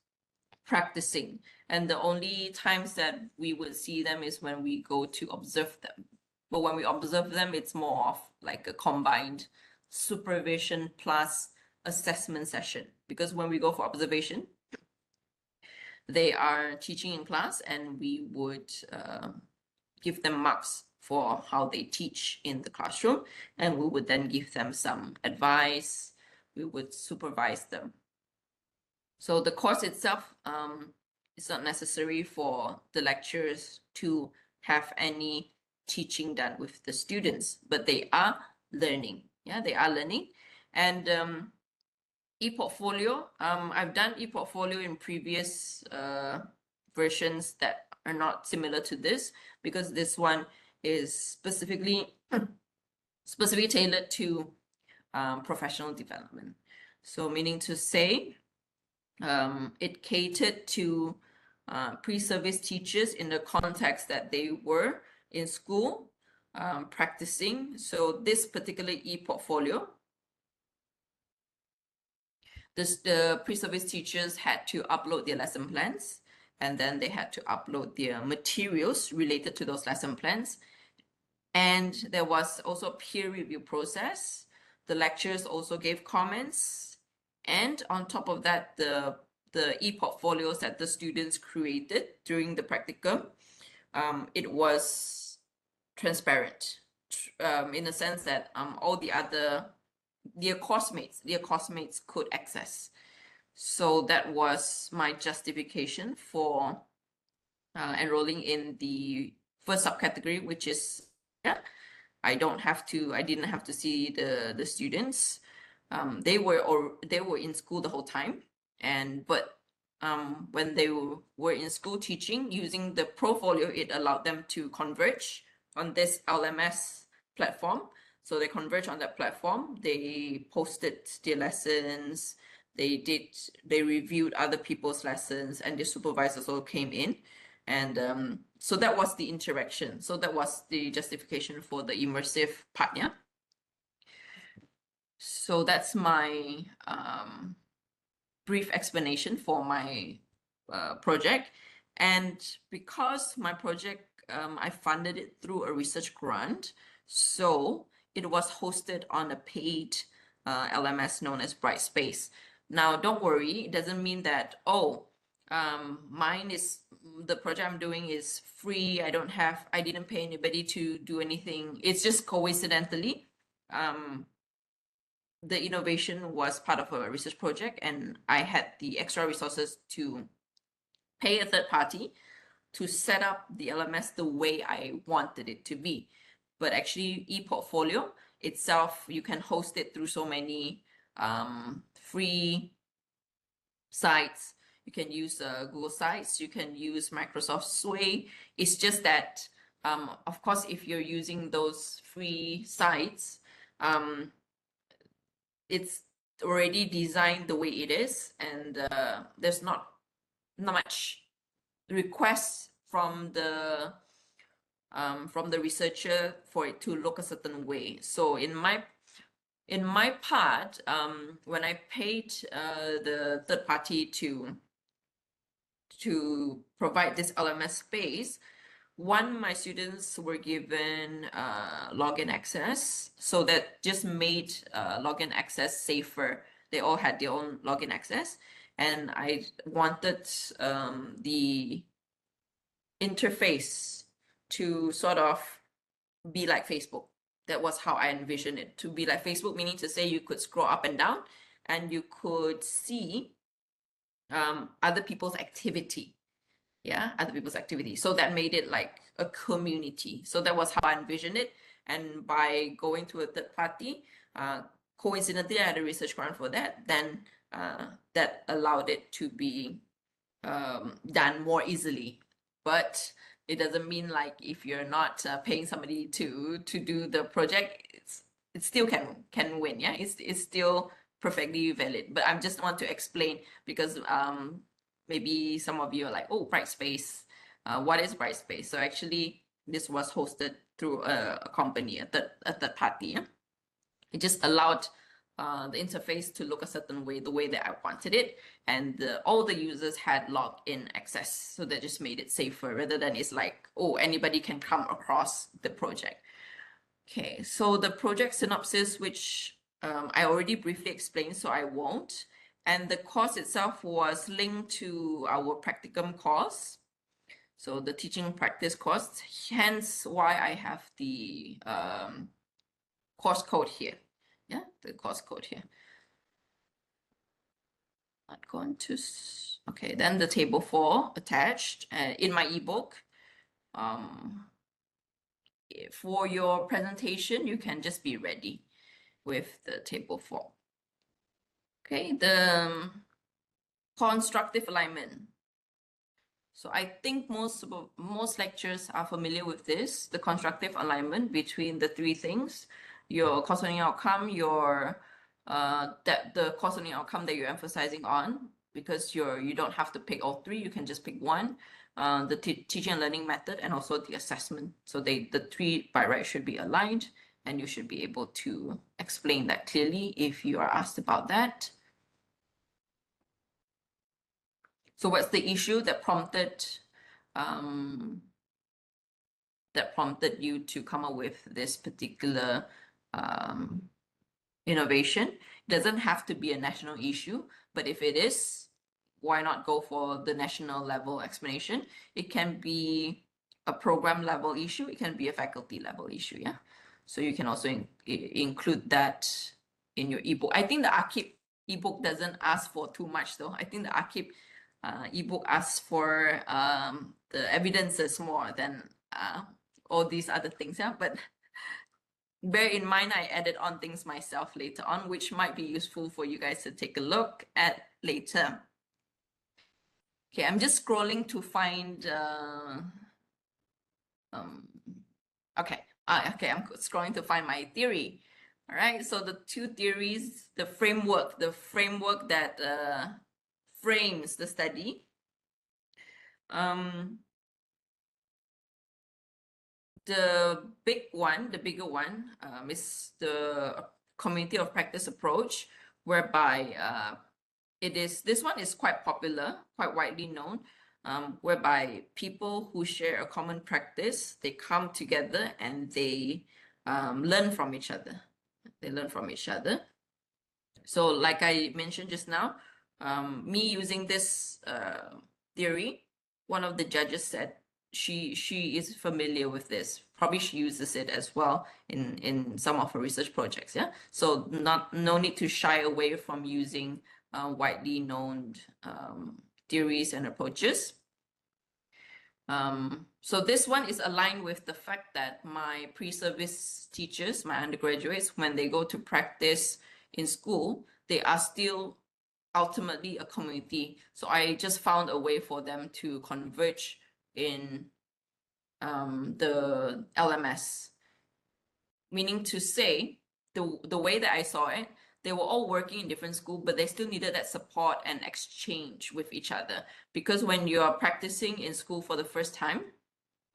practicing. And the only times that we would see them is when we go to observe them. But when we observe them, it's more of like a combined supervision plus assessment session. Because when we go for observation, they are teaching in class and we would give them marks for how they teach in the classroom. And we would then give them some advice. We would supervise them. So the course itself is not necessary for the lecturers to have any teaching done with the students, but they are learning. Yeah, they are learning. And ePortfolio, I've done ePortfolio in previous versions that are not similar to this, because this one is specifically tailored to professional development. So meaning to say, it catered to pre-service teachers in the context that they were in school practicing. So this particular ePortfolio, the pre-service teachers had to upload their lesson plans, and then they had to upload their materials related to those lesson plans. And there was also a peer review process. The lecturers also gave comments. And on top of that, the e-portfolios that the students created during the practicum, it was transparent in the sense that all the other, their course mates could access. So that was my justification for enrolling in the first subcategory, which is, yeah, I didn't have to see the students. They were in school the whole time, but when they were in school teaching using the PROfolio, it allowed them to converge on this LMS platform. So they converged on that platform. They posted their lessons. They reviewed other people's lessons, and the supervisors all came in. And so that was the interaction. So that was the justification for the immersive part, yeah. So that's my brief explanation for my project. And because my project, I funded it through a research grant, so it was hosted on a paid LMS known as Brightspace. Now, don't worry, it doesn't mean that, the project I'm doing is free. I didn't pay anybody to do anything. It's just coincidentally, the innovation was part of a research project, and I had the extra resources to pay a third party to set up the LMS the way I wanted it to be. But actually, ePortfolio itself, you can host it through so many free sites. You can use Google Sites, you can use Microsoft Sway. It's just that, of course, if you're using those free sites, it's already designed the way it is, and there's not much requests from the researcher for it to look a certain way. So in my part, when I paid the third party to provide this LMS space, my students were given login access, so that just made login access safer. They all had their own login access, and I wanted the interface to sort of be like Facebook. That was how I envisioned it, to be like Facebook, meaning to say you could scroll up and down and you could see other people's activity. Yeah, other people's activity. So that made it like a community. So that was how I envisioned it. And by going to a third party, coincidentally, I had a research grant for that. Then that allowed it to be done more easily. But it doesn't mean like if you're not paying somebody to do the project, it still can win. Yeah, it's still perfectly valid. But I just want to explain, because maybe some of you are like, oh, Brightspace, what is Brightspace? So actually, this was hosted through a company, a third party. Yeah? It just allowed the interface to look a certain way, the way that I wanted it, and all the users had login access. So that just made it safer rather than it's like, oh, anybody can come across the project. Okay, so the project synopsis, which I already briefly explained, so I won't. And the course itself was linked to our practicum course. So the teaching practice course, hence why I have the course code here. Yeah, the course code here. Not going to, okay, then the table 4 attached in my ebook. For your presentation, you can just be ready with the table 4. Okay, the constructive alignment. So I think most lectures are familiar with this, the constructive alignment between the 3 things: your course learning outcome, your the course learning outcome that you're emphasizing on, because you don't have to pick all 3, you can just pick one. The teaching and learning method, and also the assessment. So the 3 by right should be aligned, and you should be able to explain that clearly if you are asked about that. So what's the issue that prompted you to come up with this particular innovation? It doesn't have to be a national issue, but if it is, why not go for the national level explanation? It can be a program level issue, it can be a faculty level issue, yeah? So you can also include that in your ebook. I think the AKIPP ebook doesn't ask for too much though. I think the AKIPP ebook asks for the evidences more than all these other things, yeah? But bear in mind, I added on things myself later on, which might be useful for you guys to take a look at later. Okay, I'm just scrolling to find, okay, I'm scrolling to find my theory. All right, so the 2 theories, the framework that frames the study. The bigger one is the community of practice approach, whereby this one is quite popular, quite widely known, whereby people who share a common practice, they come together and they learn from each other. So like I mentioned just now, me using this theory, one of the judges said she is familiar with this. Probably she uses it as well in some of her research projects. Yeah, so no need to shy away from using widely known theories and approaches. So this one is aligned with the fact that my pre-service teachers, my undergraduates, when they go to practice in school, they are still ultimately a community. So I just found a way for them to converge in the LMS. Meaning to say, the way that I saw it, they were all working in different schools, but they still needed that support and exchange with each other. Because when you are practicing in school for the first time,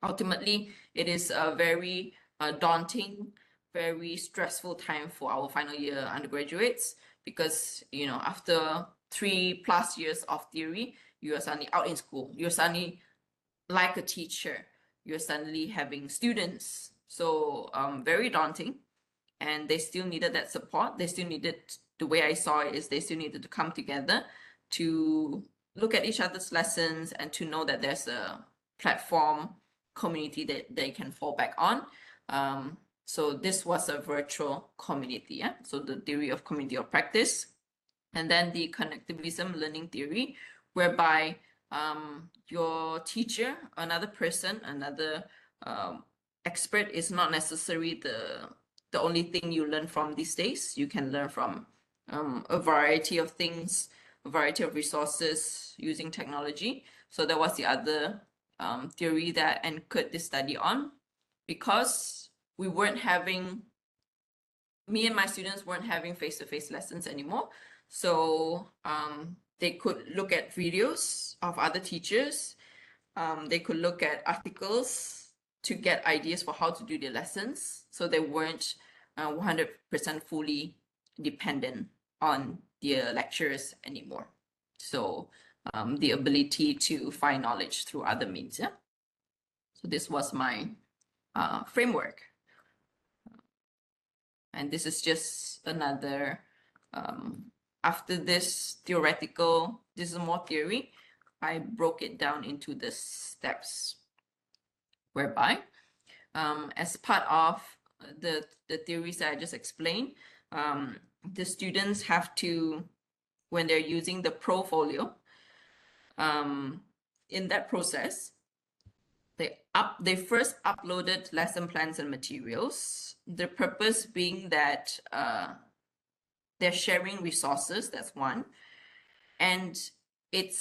ultimately, it is a very daunting, very stressful time for our final year undergraduates, because, you know, after 3+ years of theory, you are suddenly out in school. You're suddenly like a teacher. You're suddenly having students. So very daunting. And they still needed that support. They still needed, the way I saw it is they still needed to come together to look at each other's lessons and to know that there's a platform community that they can fall back on. So this was a virtual community. Yeah? So the theory of community of practice. And then the connectivism learning theory, whereby your teacher, another person, another expert is not necessarily the only thing you learn from these days. You can learn from a variety of things, a variety of resources using technology. So that was the other theory that anchored this study on, because we weren't having, me and my students weren't having face-to-face lessons anymore. So they could look at videos of other teachers. They could look at articles to get ideas for how to do their lessons, so they weren't 100% fully dependent on their lecturers anymore. So the ability to find knowledge through other means. Yeah. So this was my framework. And this is just another, after this theoretical, this is more theory, I broke it down into the steps, whereby as part of the theories that I just explained, the students have to, when they're using the PROfolio, in that process, they first uploaded lesson plans and materials. The purpose being that they're sharing resources. That's one, and it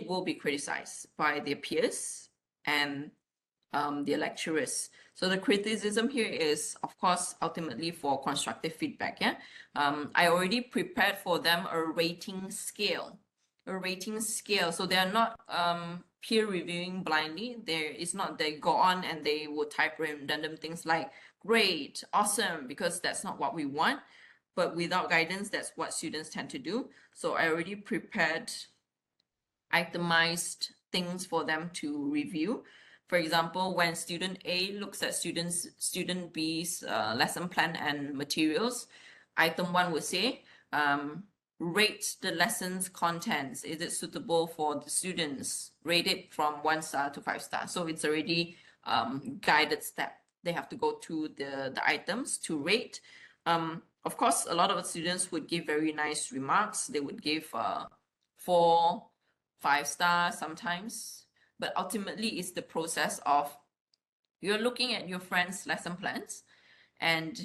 will be criticized by their peers and their lecturers. So the criticism here is, of course, ultimately for constructive feedback. Yeah, I already prepared for them a rating scale. So they're not peer reviewing blindly. It's not they go on and they will type random things like great, awesome, because that's not what we want. But without guidance, that's what students tend to do. So I already prepared itemized things for them to review. For example, when student A looks at student B's lesson plan and materials, item 1 would say, rate the lesson's contents. Is it suitable for the students? Rate it from 1 star to 5 stars. So it's already guided step. They have to go through the items to rate. Of course, a lot of students would give very nice remarks. They would give 4, 5 stars sometimes. But ultimately, it's the process of you're looking at your friends' lesson plans and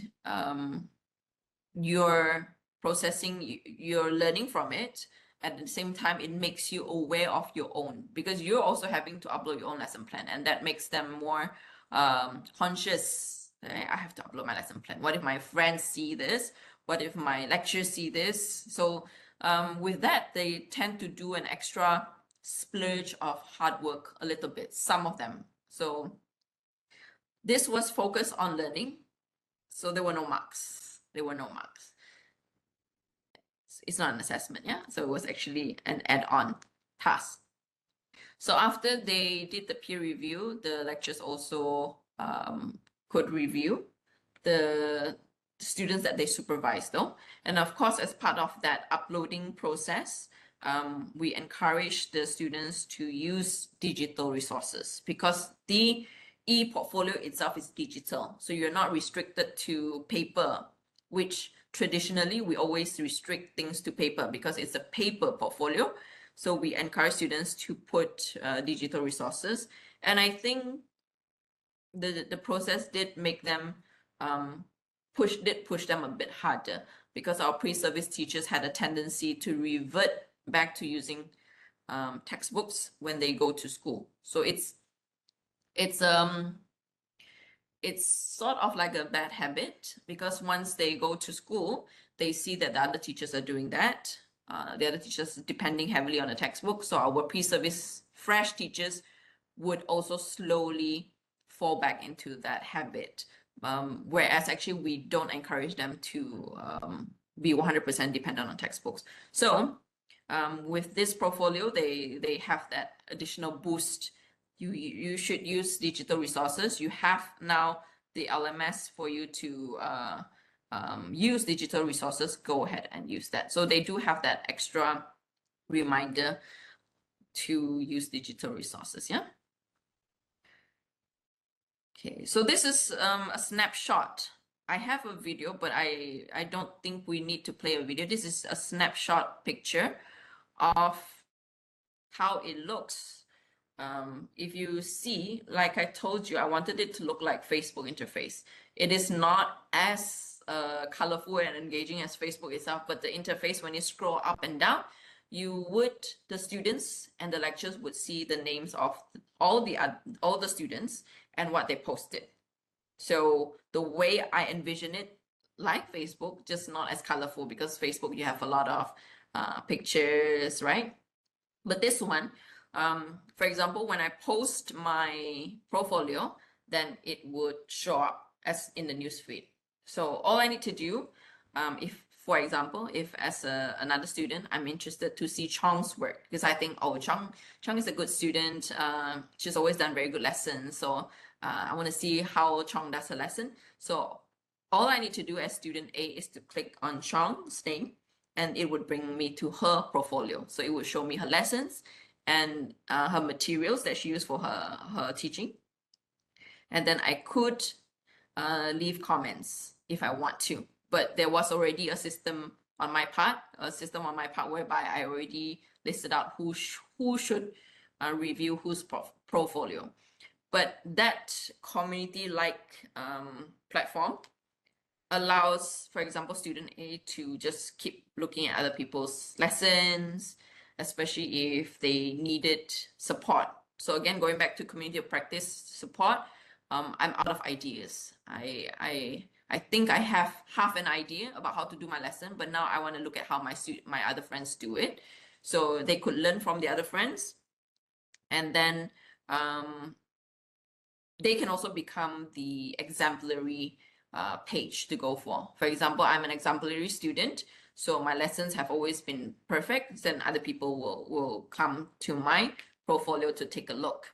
you're processing, you're learning from it. At the same time, it makes you aware of your own, because you're also having to upload your own lesson plan, and that makes them more conscious. I have to upload my lesson plan. What if my friends see this? What if my lecturers see this? So with that, they tend to do an extra splurge of hard work a little bit, some of them. So this was focused on learning. So there were no marks. It's not an assessment, yeah? So it was actually an add-on task. So after they did the peer review, the lecturers also could review the students that they supervised, though. And of course, as part of that uploading process, we encourage the students to use digital resources, because the e-portfolio itself is digital. So you're not restricted to paper, which traditionally we always restrict things to paper because it's a paper portfolio. So we encourage students to put digital resources. And I think the process did make them push them a bit harder, because our pre-service teachers had a tendency to revert back to using textbooks when they go to school. So it's sort of like a bad habit, because once they go to school, they see that the other teachers are doing that. The other teachers are depending heavily on the textbook. So our pre-service fresh teachers would also slowly fall back into that habit. Whereas actually we don't encourage them to be 100% dependent on textbooks. So with this PROfolio, they have that additional boost. You should use digital resources. You have now the LMS for you to use digital resources. Go ahead and use that. So they do have that extra reminder to use digital resources. Yeah. Okay, so this is a snapshot. I have a video, but I don't think we need to play a video. This is a snapshot picture of how it looks. If you see, like I told you, I wanted it to look like Facebook interface. It is not as colorful and engaging as Facebook itself, but the interface, when you scroll up and down, the students and the lecturers would see the names of all the students and what they posted. So the way I envision it, like Facebook, just not as colorful, because Facebook, you have a lot of pictures, right? But this one, For example, when I post my PROfolio, then it would show up as in the newsfeed. So all I need to do, if, for example, if as another student, I'm interested to see Chong's work, because I think, oh, Chong is a good student. She's always done very good lessons. So I want to see how Chong does her lesson. So all I need to do as student A is to click on Chong's name, and it would bring me to her PROfolio. So it would show me her lessons and her materials that she used for her teaching. And then I could leave comments if I want to. But there was already a system on my part, whereby I already listed out who should review whose PROfolio. But that community-like platform allows, for example, student A to just keep looking at other people's lessons, especially if they needed support. So again, going back to community of practice support, I'm out of ideas. I think I have half an idea about how to do my lesson, but now I want to look at how my other friends do it, so they could learn from the other friends, and then they can also become the exemplary page to go for. For example, I'm an exemplary student, so my lessons have always been perfect. Then other people will come to my PROfolio to take a look.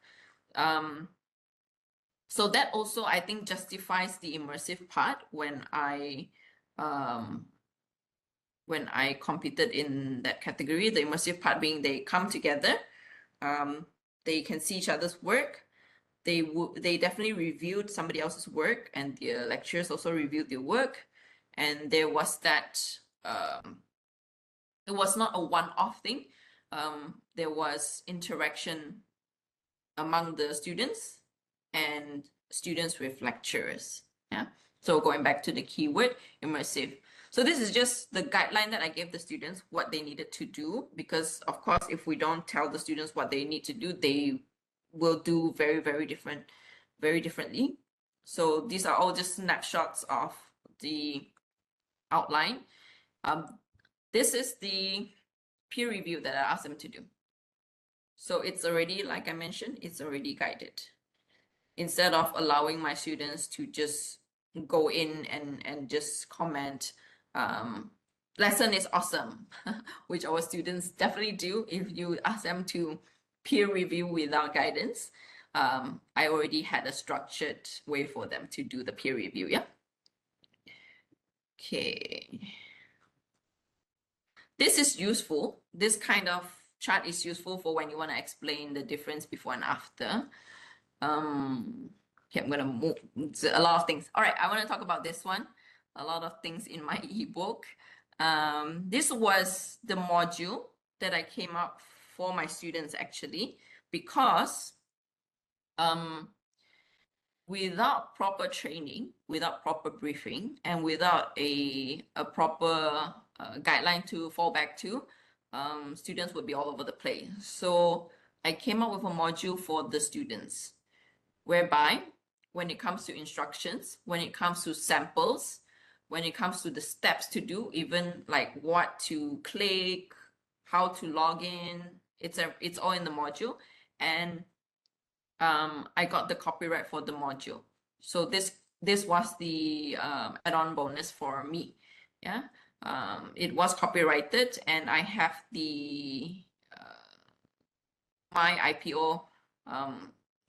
So that also, I think, justifies the immersive part when I competed in that category. The immersive part being they come together, they can see each other's work. They definitely reviewed somebody else's work, and the lecturers also reviewed their work. And there was that, it was not a one-off thing. There was interaction among the students and students with lecturers. Yeah. So going back to the keyword immersive. So this is just the guideline that I gave the students what they needed to do, because of course, if we don't tell the students what they need to do, they will do very differently. So these are all just snapshots of the outline. This is the peer review that I asked them to do. So it's already, like I mentioned, it's already guided. Instead of allowing my students to just go in and just comment, lesson is awesome, which our students definitely do if you ask them to peer review without guidance. I already had a structured way for them to do the peer review, yeah? Okay. This is useful. This kind of chart is useful for when you want to explain the difference before and after. Okay, I'm gonna move. It's a lot of things. All right, I want to talk about this one. A lot of things in my ebook. This was the module that I came up for my students, actually, because without proper training, without proper briefing, and without a proper guideline to fall back to, students would be all over the place. So I came up with a module for the students, whereby when it comes to instructions, when it comes to samples, when it comes to the steps to do, even like what to click, how to log in, it's all in the module. And I got the copyright for the module. So this was the add-on bonus for me. Yeah, it was copyrighted, and I have the my IPO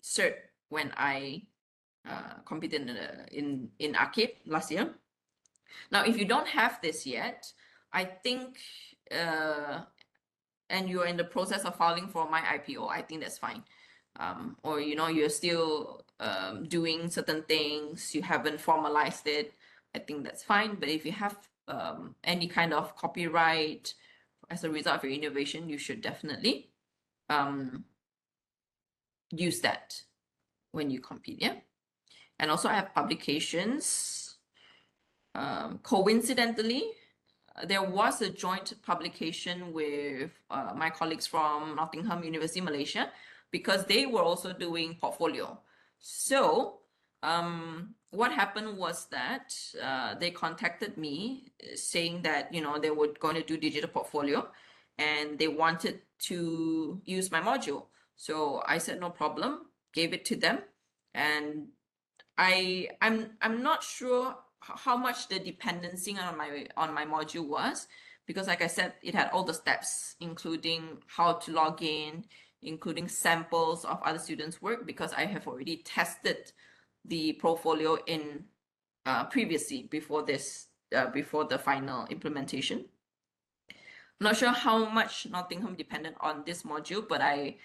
cert when I competed in AKIPP last year. Now, if you don't have this yet, I think, and you're in the process of filing for my IPO, I think that's fine. Or you're still doing certain things, you haven't formalized it, I think that's fine. But if you have any kind of copyright as a result of your innovation, you should definitely use that when you compete, yeah? And also I have publications. Coincidentally, there was a joint publication with my colleagues from Nottingham University, Malaysia, because they were also doing PROfolio. So what happened was that they contacted me saying that, they were going to do digital PROfolio and they wanted to use my module. So I said, no problem, gave it to them. And I'm not sure how much the dependency on my module was, because like I said, it had all the steps, including how to log in, including samples of other students' work, because I have already tested the PROfolio in previously before this, before the final implementation. I'm not sure how much Nottingham depended on this module, but I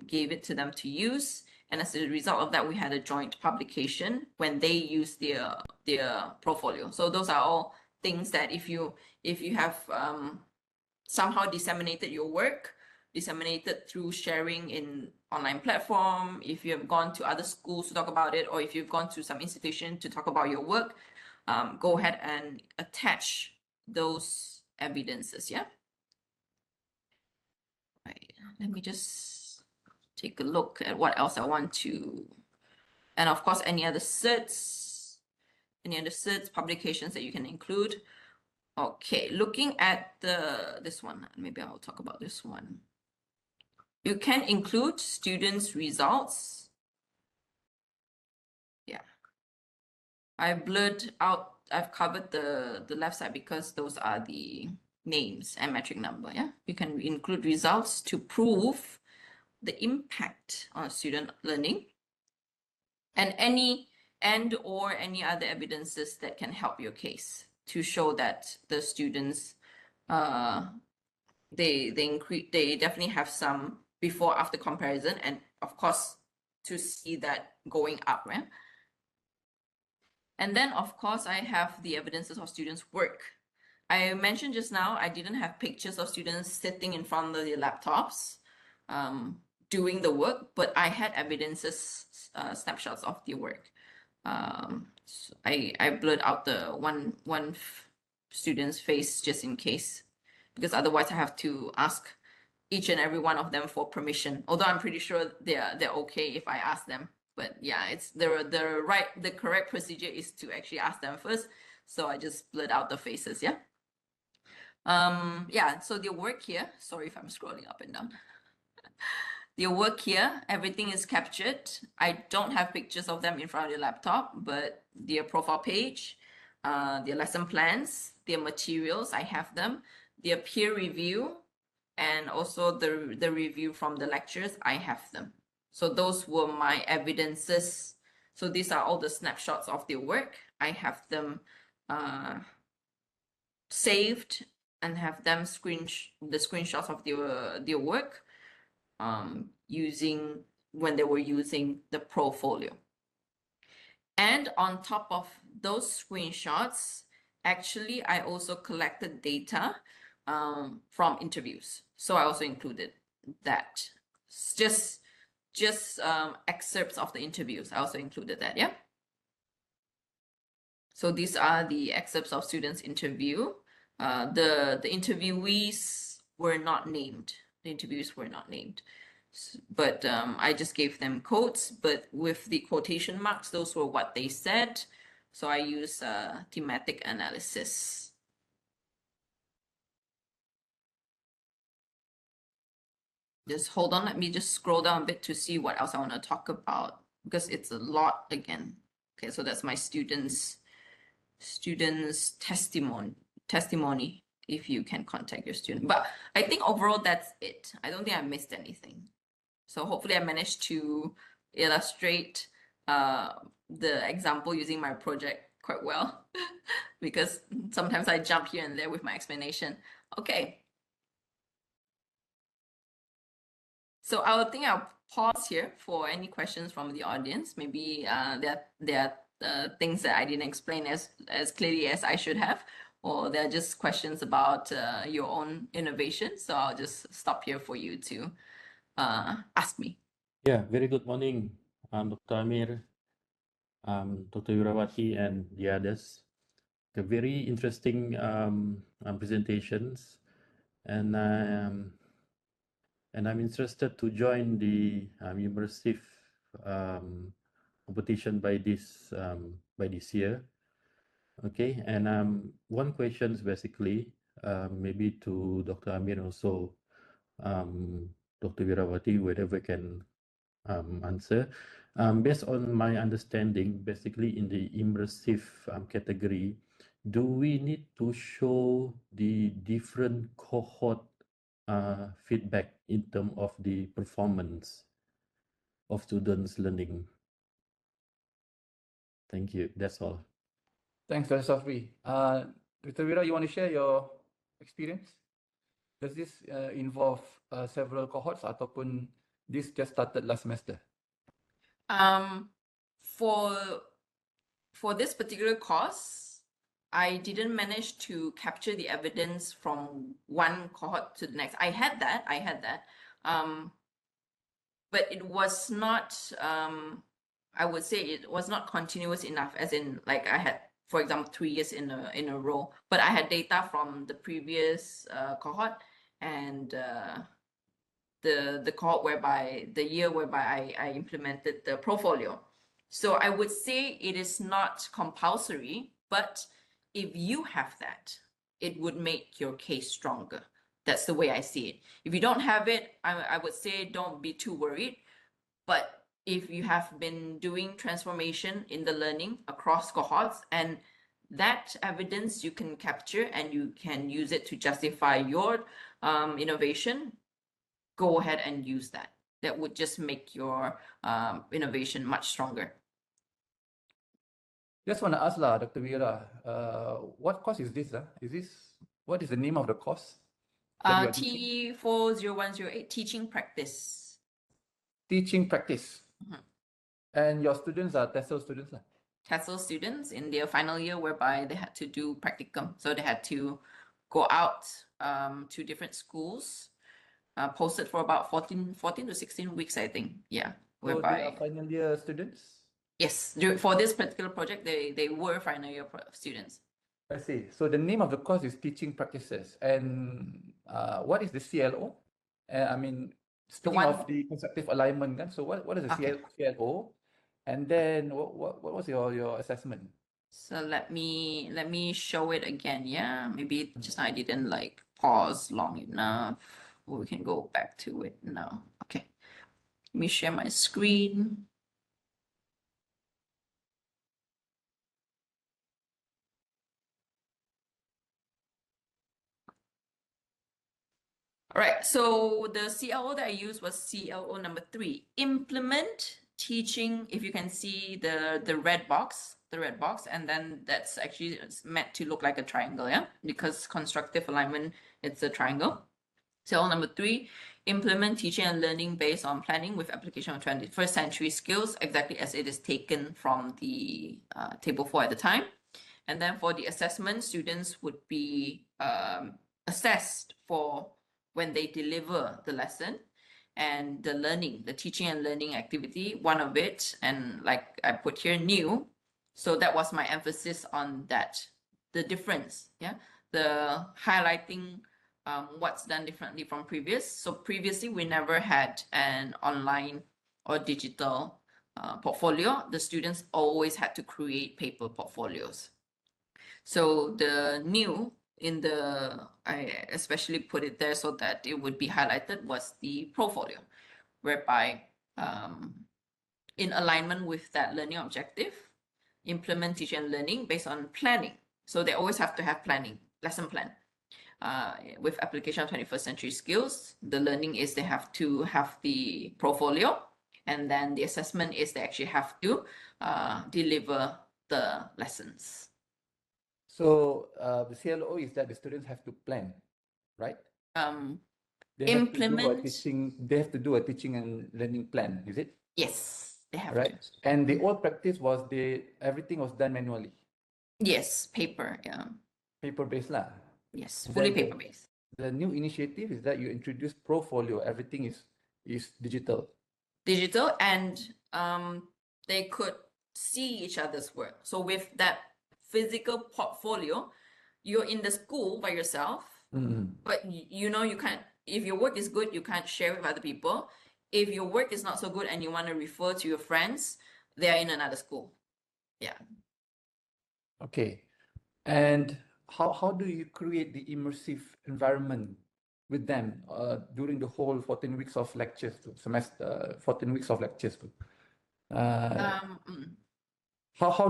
gave it to them to use. And as a result of that, we had a joint publication when they used their PROfolio. So those are all things that if you have somehow disseminated your work, disseminated through sharing in online platform, if you have gone to other schools to talk about it, or if you've gone to some institution to talk about your work, go ahead and attach those evidences. Yeah. Right. Let me just take a look at what else I want to, and of course, any other certs, publications that you can include. Okay, looking at this one, maybe I'll talk about this one. You can include students' results. Yeah. I've blurred out, I've covered the left side because those are the names and metric number. Yeah. You can include results to prove the impact on student learning, and any other evidences that can help your case to show that the students they definitely have some before after comparison, and of course to see that going up, right? And then of course I have the evidences of students' work. I mentioned just now I didn't have pictures of students sitting in front of their laptops doing the work, but I had evidences, snapshots of the work. So I blurred out the one student's face just in case, because otherwise I have to ask each and every one of them for permission. Although I'm pretty sure they're okay if I ask them. But yeah, it's the correct procedure is to actually ask them first. So I just blurred out the faces. Yeah. Yeah. So the work here. Sorry if I'm scrolling up and down. Their work here, everything is captured. I don't have pictures of them in front of their laptop, but their profile page, their lesson plans, their materials, I have them. Their peer review, and also the review from the lectures, I have them. So those were my evidences. So these are all the snapshots of their work. I have them saved and have them the screenshots of their work. Using when they were using the PROfolio. And on top of those screenshots, actually, I also collected data from interviews. So I also included that. Just excerpts of the interviews. I also included that, yeah? So these are the excerpts of students' interview. The interviewees were not named. The interviews were not named. But I just gave them quotes, but with the quotation marks, those were what they said. So I use thematic analysis. Just hold on, let me just scroll down a bit to see what else I want to talk about, because it's a lot again. Okay, so that's my students testimony if you can contact your student. But I think overall that's it. I don't think I missed anything. So hopefully I managed to illustrate the example using my project quite well, because sometimes I jump here and there with my explanation. Okay. So I'll pause here for any questions from the audience. Maybe there are things that I didn't explain as clearly as I should have, or they're just questions about your own innovation. So I'll just stop here for you to ask me. Yeah, very good morning, Dr. Amir, Dr. Yurawati, and the others. The very interesting presentations, and I'm interested to join the immersive competition by this year. Okay, and one question is basically maybe to Dr. Amir also. Dr. Wirawati, whatever can answer. Based on my understanding, basically in the immersive category, do we need to show the different cohort feedback in terms of the performance of students learning? Thank you. That's all. Thanks, Dr. Safri. Dr. Wira, you want to share your experience? Does this involve several cohorts ataupun this just started last semester? For this particular course, I didn't manage to capture the evidence from one cohort to the next. I had that, but it was not, I would say it was not continuous enough, as in like I had, for example, 3 years in a row, but I had data from the previous cohort and the cohort whereby the year whereby I implemented the PROfolio. So I would say it is not compulsory, but if you have that, it would make your case stronger. That's the way I see it. If you don't have it, I would say don't be too worried. But if you have been doing transformation in the learning across cohorts, and that evidence you can capture and you can use it to justify your innovation, go ahead and use that. That would just make your innovation much stronger. Just want to ask lah, Dr. Wira, what course is this? What is the name of the course? T40108, teaching practice. Teaching practice. And your students are TESOL students lah? TESOL students in their final year, whereby they had to do practicum. So they had to go out to different schools, posted for about 14 to 16 weeks, I think. Yeah. Whereby they are final year students? Yes, for this particular project, they were final year students. I see. So the name of the course is teaching practices. And what is the CLO? I mean, speaking of the constructive alignment, so what is the CLO? And then what was your assessment? So let me show it again. Yeah, maybe just I didn't like pause long enough. We can go back to it now. Okay, let me share my screen. All right, so the CLO that I used was CLO number 3, implement teaching. If you can see the red box, and then that's actually meant to look like a triangle, yeah? Because constructive alignment, it's a triangle. CLO number 3, implement teaching and learning based on planning with application of 21st century skills, exactly as it is taken from the table 4 at the time. And then for the assessment, students would be assessed for when they deliver the lesson and the learning, the teaching and learning activity, one of it, and like I put here, new. So that was my emphasis on that, the difference, yeah, the highlighting what's done differently from previous. So previously we never had an online or digital portfolio. The students always had to create paper portfolios. So the new in I especially put it there so that it would be highlighted, was the PROfolio, whereby in alignment with that learning objective, implement teaching and learning based on planning. So they always have to have planning, lesson plan. With application of 21st century skills, the learning is they have to have the PROfolio, and then the assessment is they actually have to deliver the lessons. So the CLO is that the students have to plan, right? They have to do a teaching and learning plan, is it? Yes, they have to. And the old practice was everything was done manually. Yes, paper, yeah. Paper-based lah. Yes, fully paper-based. The new initiative is that you introduce PROfolio. Everything is digital. Digital, and they could see each other's work. So with that physical portfolio, you're in the school by yourself, but you know you can't, if your work is good, you can't share with other people. If your work is not so good and you want to refer to your friends, they are in another school. Yeah. Okay. And how do you create the immersive environment with them during the whole 14 weeks of lectures, 14 weeks of lectures. How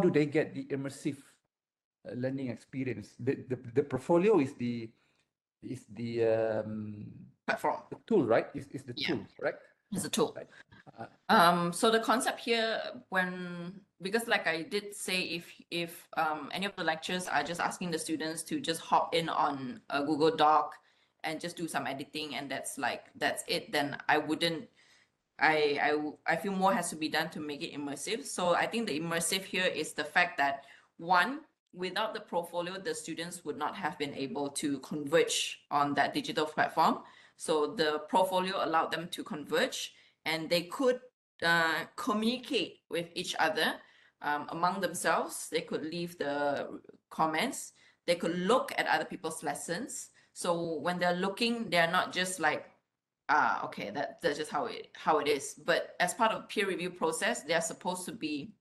do they get the immersive learning experience? The PROfolio is the Platform. the tool, right? Is the Yeah. tool, correct? It's a tool. Right. So the concept here, because like I did say, if any of the lectures are just asking the students to just hop in on a Google Doc and just do some editing, and that's it, then I feel more has to be done to make it immersive. So I think the immersive here is the fact that, one, without the PROfolio, the students would not have been able to converge on that digital platform. So the PROfolio allowed them to converge, and they could communicate with each other among themselves. They could leave the comments. They could look at other people's lessons. So when they're looking, they're not just like, okay, that's just how it is. But as part of peer review process, they're supposed to be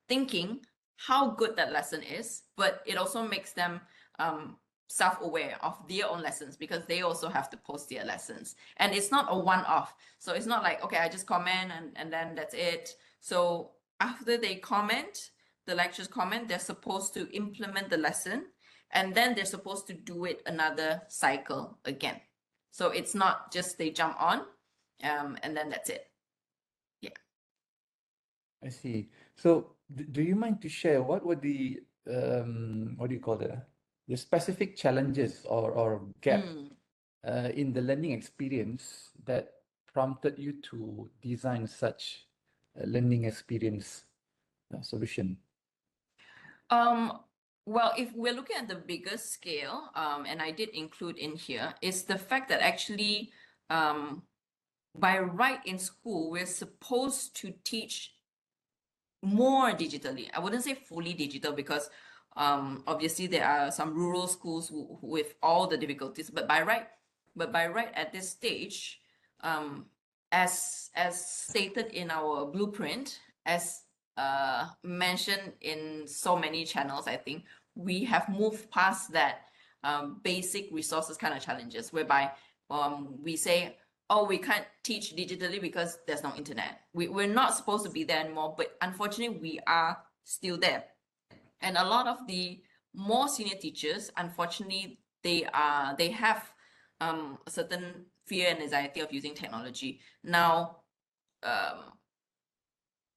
thinking how good that lesson is, but it also makes them self-aware of their own lessons, because they also have to post their lessons. And it's not a one-off. So it's not like, okay, I just comment and then that's it. So after they comment, the lecturers comment, they're supposed to implement the lesson, and then they're supposed to do it another cycle again. So it's not just they jump on and then that's it. Yeah. I see. So do you mind to share what were the what do you call it? The specific challenges or gap in the learning experience that prompted you to design such a learning experience solution? Well, if we're looking at the bigger scale, and I did include in here, is the fact that actually, by right in school, we're supposed to teach more digitally. I wouldn't say fully digital, because obviously there are some rural schools with all the difficulties, but by right at this stage, as stated in our blueprint, as mentioned in so many channels, I think we have moved past that basic resources kind of challenges, whereby we say, oh, we can't teach digitally because there's no internet. We're not supposed to be there anymore, but unfortunately we are still there. And a lot of the more senior teachers, unfortunately, they have a certain fear and anxiety of using technology. Now,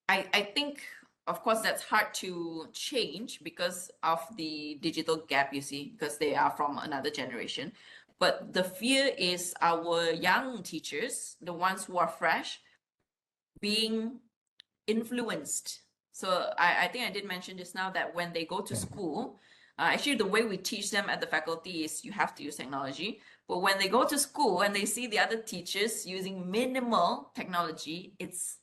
I think, of course, that's hard to change because of the digital gap, you see, because they are from another generation. But the fear is our young teachers, the ones who are fresh, being influenced. So I think I did mention just now that when they go to school, actually the way we teach them at the faculty is you have to use technology. But when they go to school and they see the other teachers using minimal technology, it's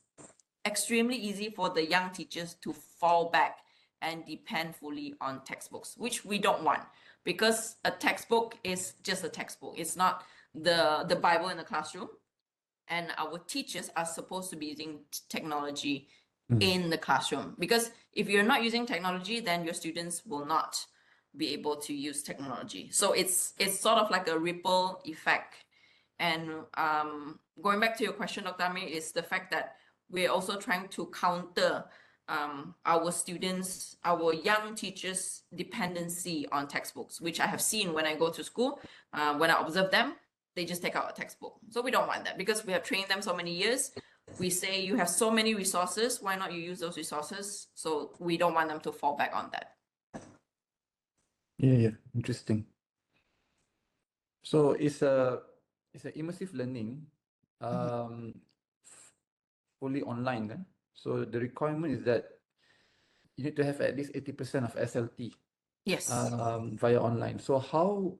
extremely easy for the young teachers to fall back and depend fully on textbooks, which we don't want, because a textbook is just a textbook. It's not the Bible in the classroom. And our teachers are supposed to be using technology in the classroom, because if you're not using technology, then your students will not be able to use technology. So it's sort of like a ripple effect. And going back to your question, Dr. Amir, is the fact that we're also trying to counter our students, our young teachers' dependency on textbooks, which I have seen when I go to school. When I observe them, they just take out a textbook. So we don't want that, because we have trained them so many years. We say you have so many resources, why not you use those resources? So we don't want them to fall back on that. Yeah, interesting. So it's a immersive learning, fully online, kan? So the requirement is that you need to have at least 80% of SLT. Yes. Via online. So how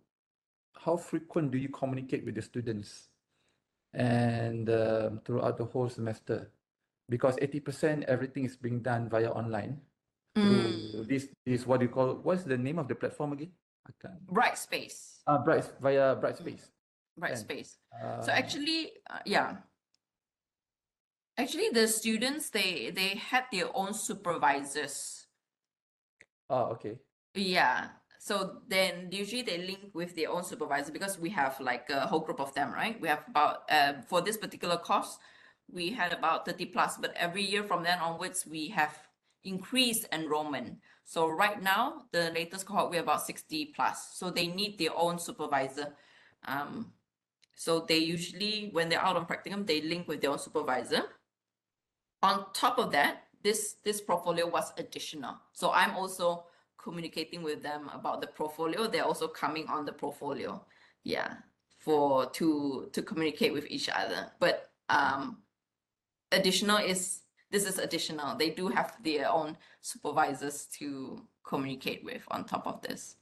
frequent do you communicate with the students and throughout the whole semester? Because 80% everything is being done via online through this what do you call, what's the name of the platform again? I can't. Brightspace. Via Brightspace. Brightspace. So actually, yeah. Actually, the students, they had their own supervisors. Oh, okay. Yeah. So then usually they link with their own supervisor because we have like a whole group of them, right? We have about, for this particular course, we had about 30 plus, but every year from then onwards, we have increased enrollment. So right now, the latest cohort, we're about 60 plus. So they need their own supervisor. So they usually, when they're out on practicum, they link with their own supervisor. On top of that, this PROfolio was additional. So I'm also communicating with them about the PROfolio. They're also coming on the PROfolio, yeah, to communicate with each other. But this is additional. They do have their own supervisors to communicate with on top of this.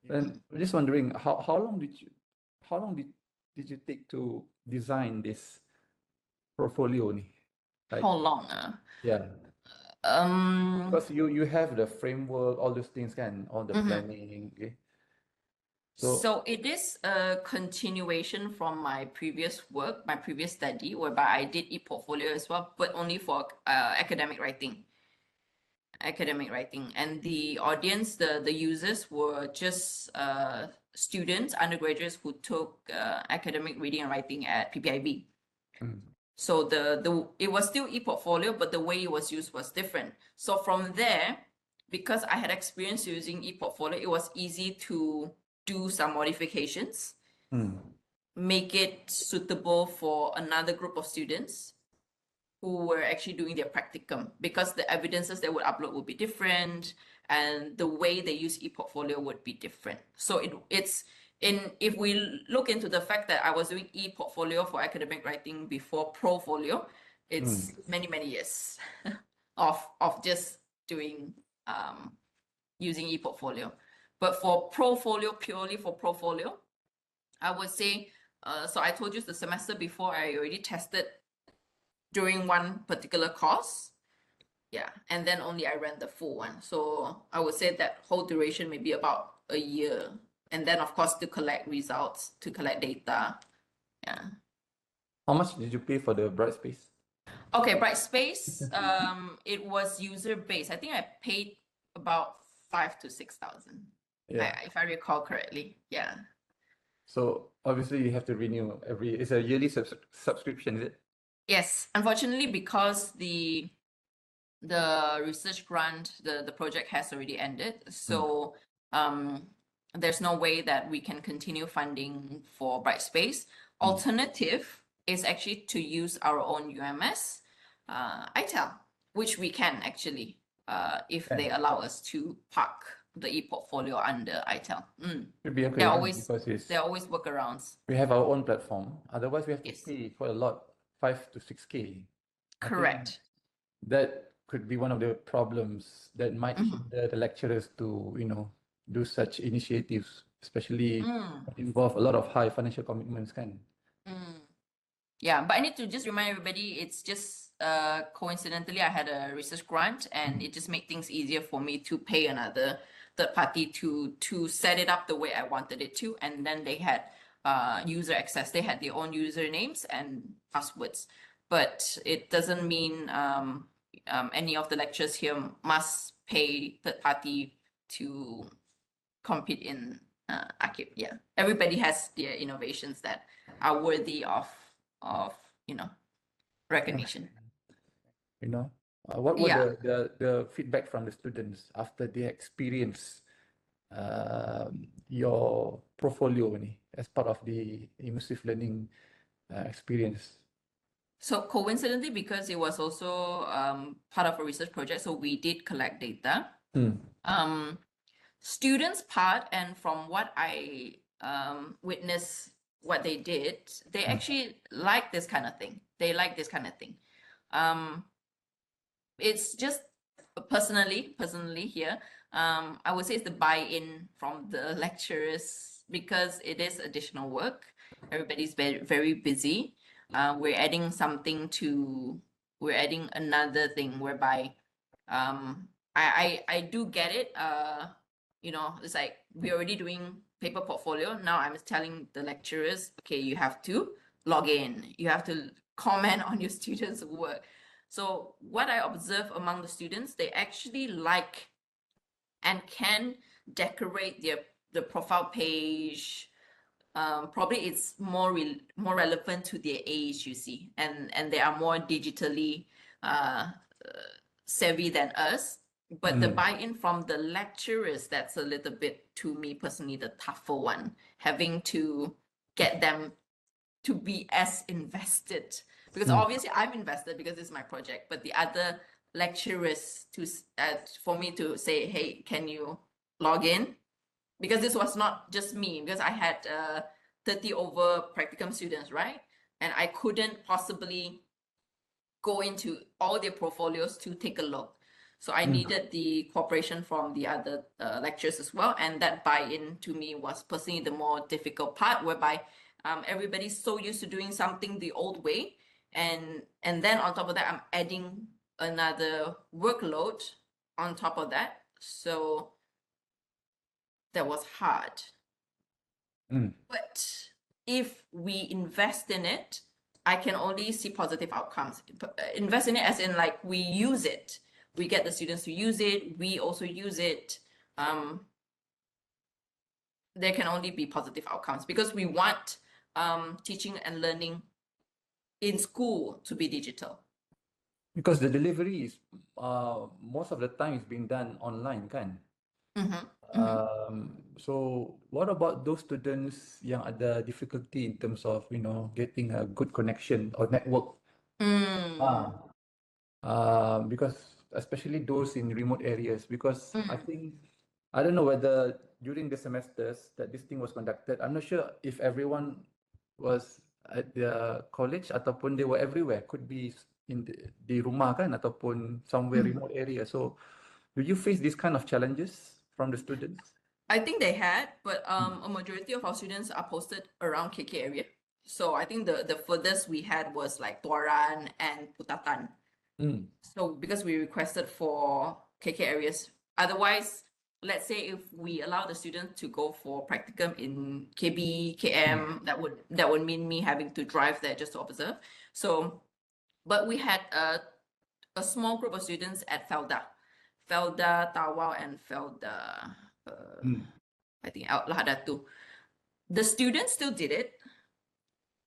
And I'm just wondering, how long did you take to design this PROfolio ni? Like, How long? yeah, because you have the framework, all those things, can all the planning. Okay. So it is a continuation from my previous work, my previous study, whereby I did e-portfolio as well, but only for academic writing. And the audience, the users were just students, undergraduates who took academic reading and writing at PPIB. So it was still e-portfolio, but the way it was used was different. So from there, because I had experience using e-portfolio, it was easy to do some modifications, make it suitable for another group of students who were actually doing their practicum, because the evidences they would upload would be different and the way they use e-portfolio would be different. So if we look into the fact that I was doing e-portfolio for academic writing before PROfolio, it's many, many years of just doing using e-portfolio. But for PROfolio, purely for PROfolio, I would say, so I told you the semester before I already tested during one particular course. Yeah, and then only I ran the full one. So I would say that whole duration may be about a year. And then, of course, to collect results, to collect data. Yeah. How much did you pay for the Brightspace? Okay, Brightspace, it was user-based. I think I paid about 5,000 to 6,000. Yeah. If I recall correctly. Yeah. So obviously you have to renew it's a yearly subscription, is it? Yes, unfortunately, because the research grant, the project has already ended. So there's no way that we can continue funding for Brightspace. Alternative is actually to use our own UMS, ITEL, which we can actually, if they allow us to park the e-portfolio under ITEL. Should be okay. There are always workarounds. We have our own platform. Otherwise, we have to pay quite a lot, 5 to 6K. Correct. That could be one of the problems that might hinder the lecturers to, do such initiatives, especially involve a lot of high financial commitments, can. Yeah, but I need to just remind everybody, it's just coincidentally I had a research grant and it just made things easier for me to pay another third party to set it up the way I wanted it to. And then they had user access. They had their own usernames and passwords. But it doesn't mean any of the lecturers here must pay third party to compete in AKIPP. Yeah, everybody has their innovations that are worthy of recognition. What were the feedback from the students after they experience your PROfolio as part of the immersive learning experience? So coincidentally, because it was also part of a research project, so we did collect data. Students' part, and from what I witnessed, what they did, they actually like this kind of thing. They like this kind of thing. It's just personally here, I would say it's the buy-in from the lecturers, because it is additional work. Everybody's very, very busy. We're adding another thing whereby I do get it. It's like we're already doing paper portfolio. Now I'm telling the lecturers, okay, you have to log in. You have to comment on your students' work. So what I observe among the students, they actually like and can decorate the profile page. Probably it's more relevant to their age, you see, and they are more digitally savvy than us. But the buy-in from the lecturers, that's a little bit, to me personally, the tougher one, having to get them to be as invested, because obviously I'm invested because it's my project, but the other lecturers for me to say, hey, can you log in? Because this was not just me, because I had 30 over practicum students, right? And I couldn't possibly go into all their portfolios to take a look. So I needed the cooperation from the other lecturers as well. And that buy-in to me was personally the more difficult part, whereby everybody's so used to doing something the old way. And then on top of that, I'm adding another workload on top of that. So that was hard. But if we invest in it, I can only see positive outcomes. Invest in it as in like we use it. We get the students to use it. We also use it. There can only be positive outcomes because we want teaching and learning in school to be digital. Because the delivery is most of the time is being done online, kan? So what about those students yang ada difficulty in terms of, you know, getting a good connection or network? Because especially those in remote areas, because I think, I don't know whether during the semesters that this thing was conducted, I'm not sure if everyone was at the college ataupun they were everywhere. Could be in di rumah kan, ataupun somewhere remote area. So do you face these kind of challenges from the students? I think they had, but a majority of our students are posted around KK area. So I think the furthest we had was like Tuaran and Putatan. So because we requested for KK areas, otherwise, let's say if we allow the student to go for practicum in KB, KM, that would mean me having to drive there just to observe. So, but we had a small group of students at Felda, Tawau, and Felda. I think Lahadatu. The students still did it.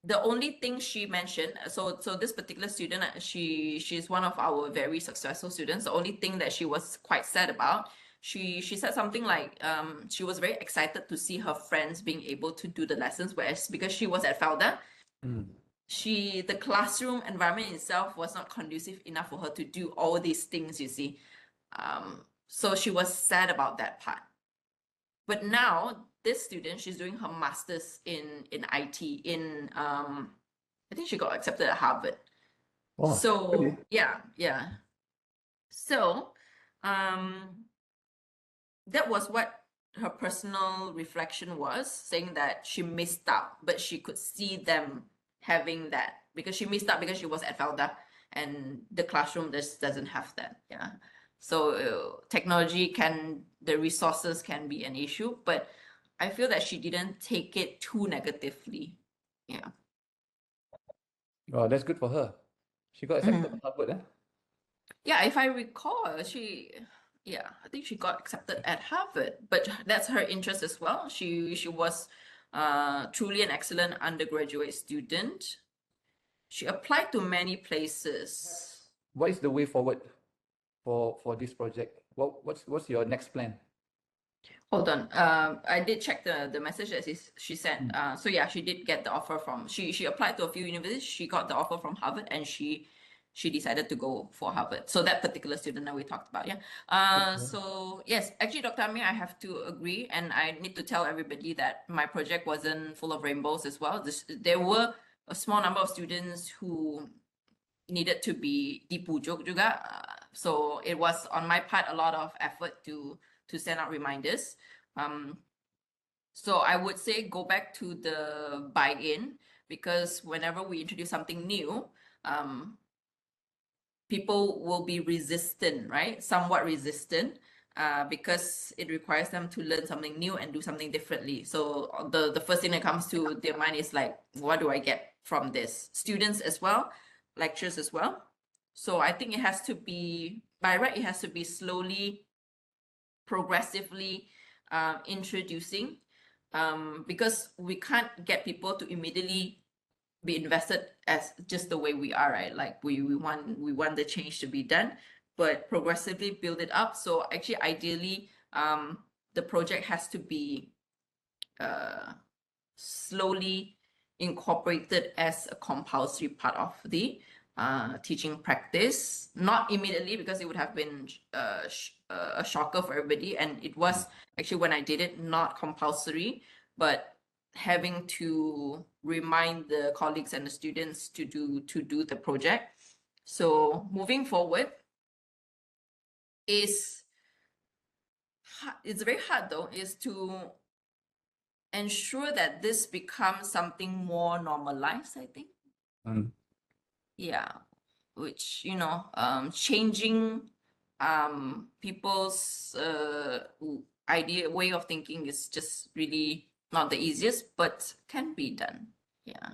The only thing she mentioned, so this particular student, she's one of our very successful students. The only thing that she was quite sad about, she said something like she was very excited to see her friends being able to do the lessons, whereas because she was at Felda, the classroom environment itself was not conducive enough for her to do all these things, you see. So she was sad about that part. But now this student, she's doing her master's in IT in I think she got accepted at Harvard. Oh, so really? yeah. So that was what her personal reflection was, saying that she missed out, but she could see them having that because she missed out because she was at Felda and the classroom just doesn't have that. Yeah. So technology the resources can be an issue, but I feel that she didn't take it too negatively. Yeah. Oh, that's good for her. She got accepted to Harvard, eh? Yeah, if I recall, I think she got accepted at Harvard, but that's her interest as well. She was truly an excellent undergraduate student. She applied to many places. What is the way forward for this project? What's your next plan? Hold on. I did check the message that she sent. So yeah, she did get the offer from she applied to a few universities. She got the offer from Harvard, and she decided to go for Harvard. So that particular student that we talked about, yeah. So yes, actually, Dr. Amir, I have to agree, and I need to tell everybody that my project wasn't full of rainbows as well. There were a small number of students who needed to be dipujuk juga. So it was on my part a lot of effort to send out reminders. So I would say go back to the buy-in, because whenever we introduce something new, people will be resistant, right? Somewhat resistant, because it requires them to learn something new and do something differently. So the first thing that comes to their mind is like, what do I get from this? Students as well, lectures as well. So I think it has to be, by right, it has to be slowly, progressively introducing, because we can't get people to immediately be invested as just the way we are, right? Like we want the change to be done, but progressively build it up. So actually, ideally, the project has to be slowly incorporated as a compulsory part of the teaching practice. Not immediately, because it would have been a shocker for everybody, and it was actually, when I did it, not compulsory, but having to remind the colleagues and the students to do the project. So moving forward it's very hard though, is to ensure that this becomes something more normalized, I think. Yeah, which, changing people's way of thinking is just really not the easiest, but can be done. Yeah.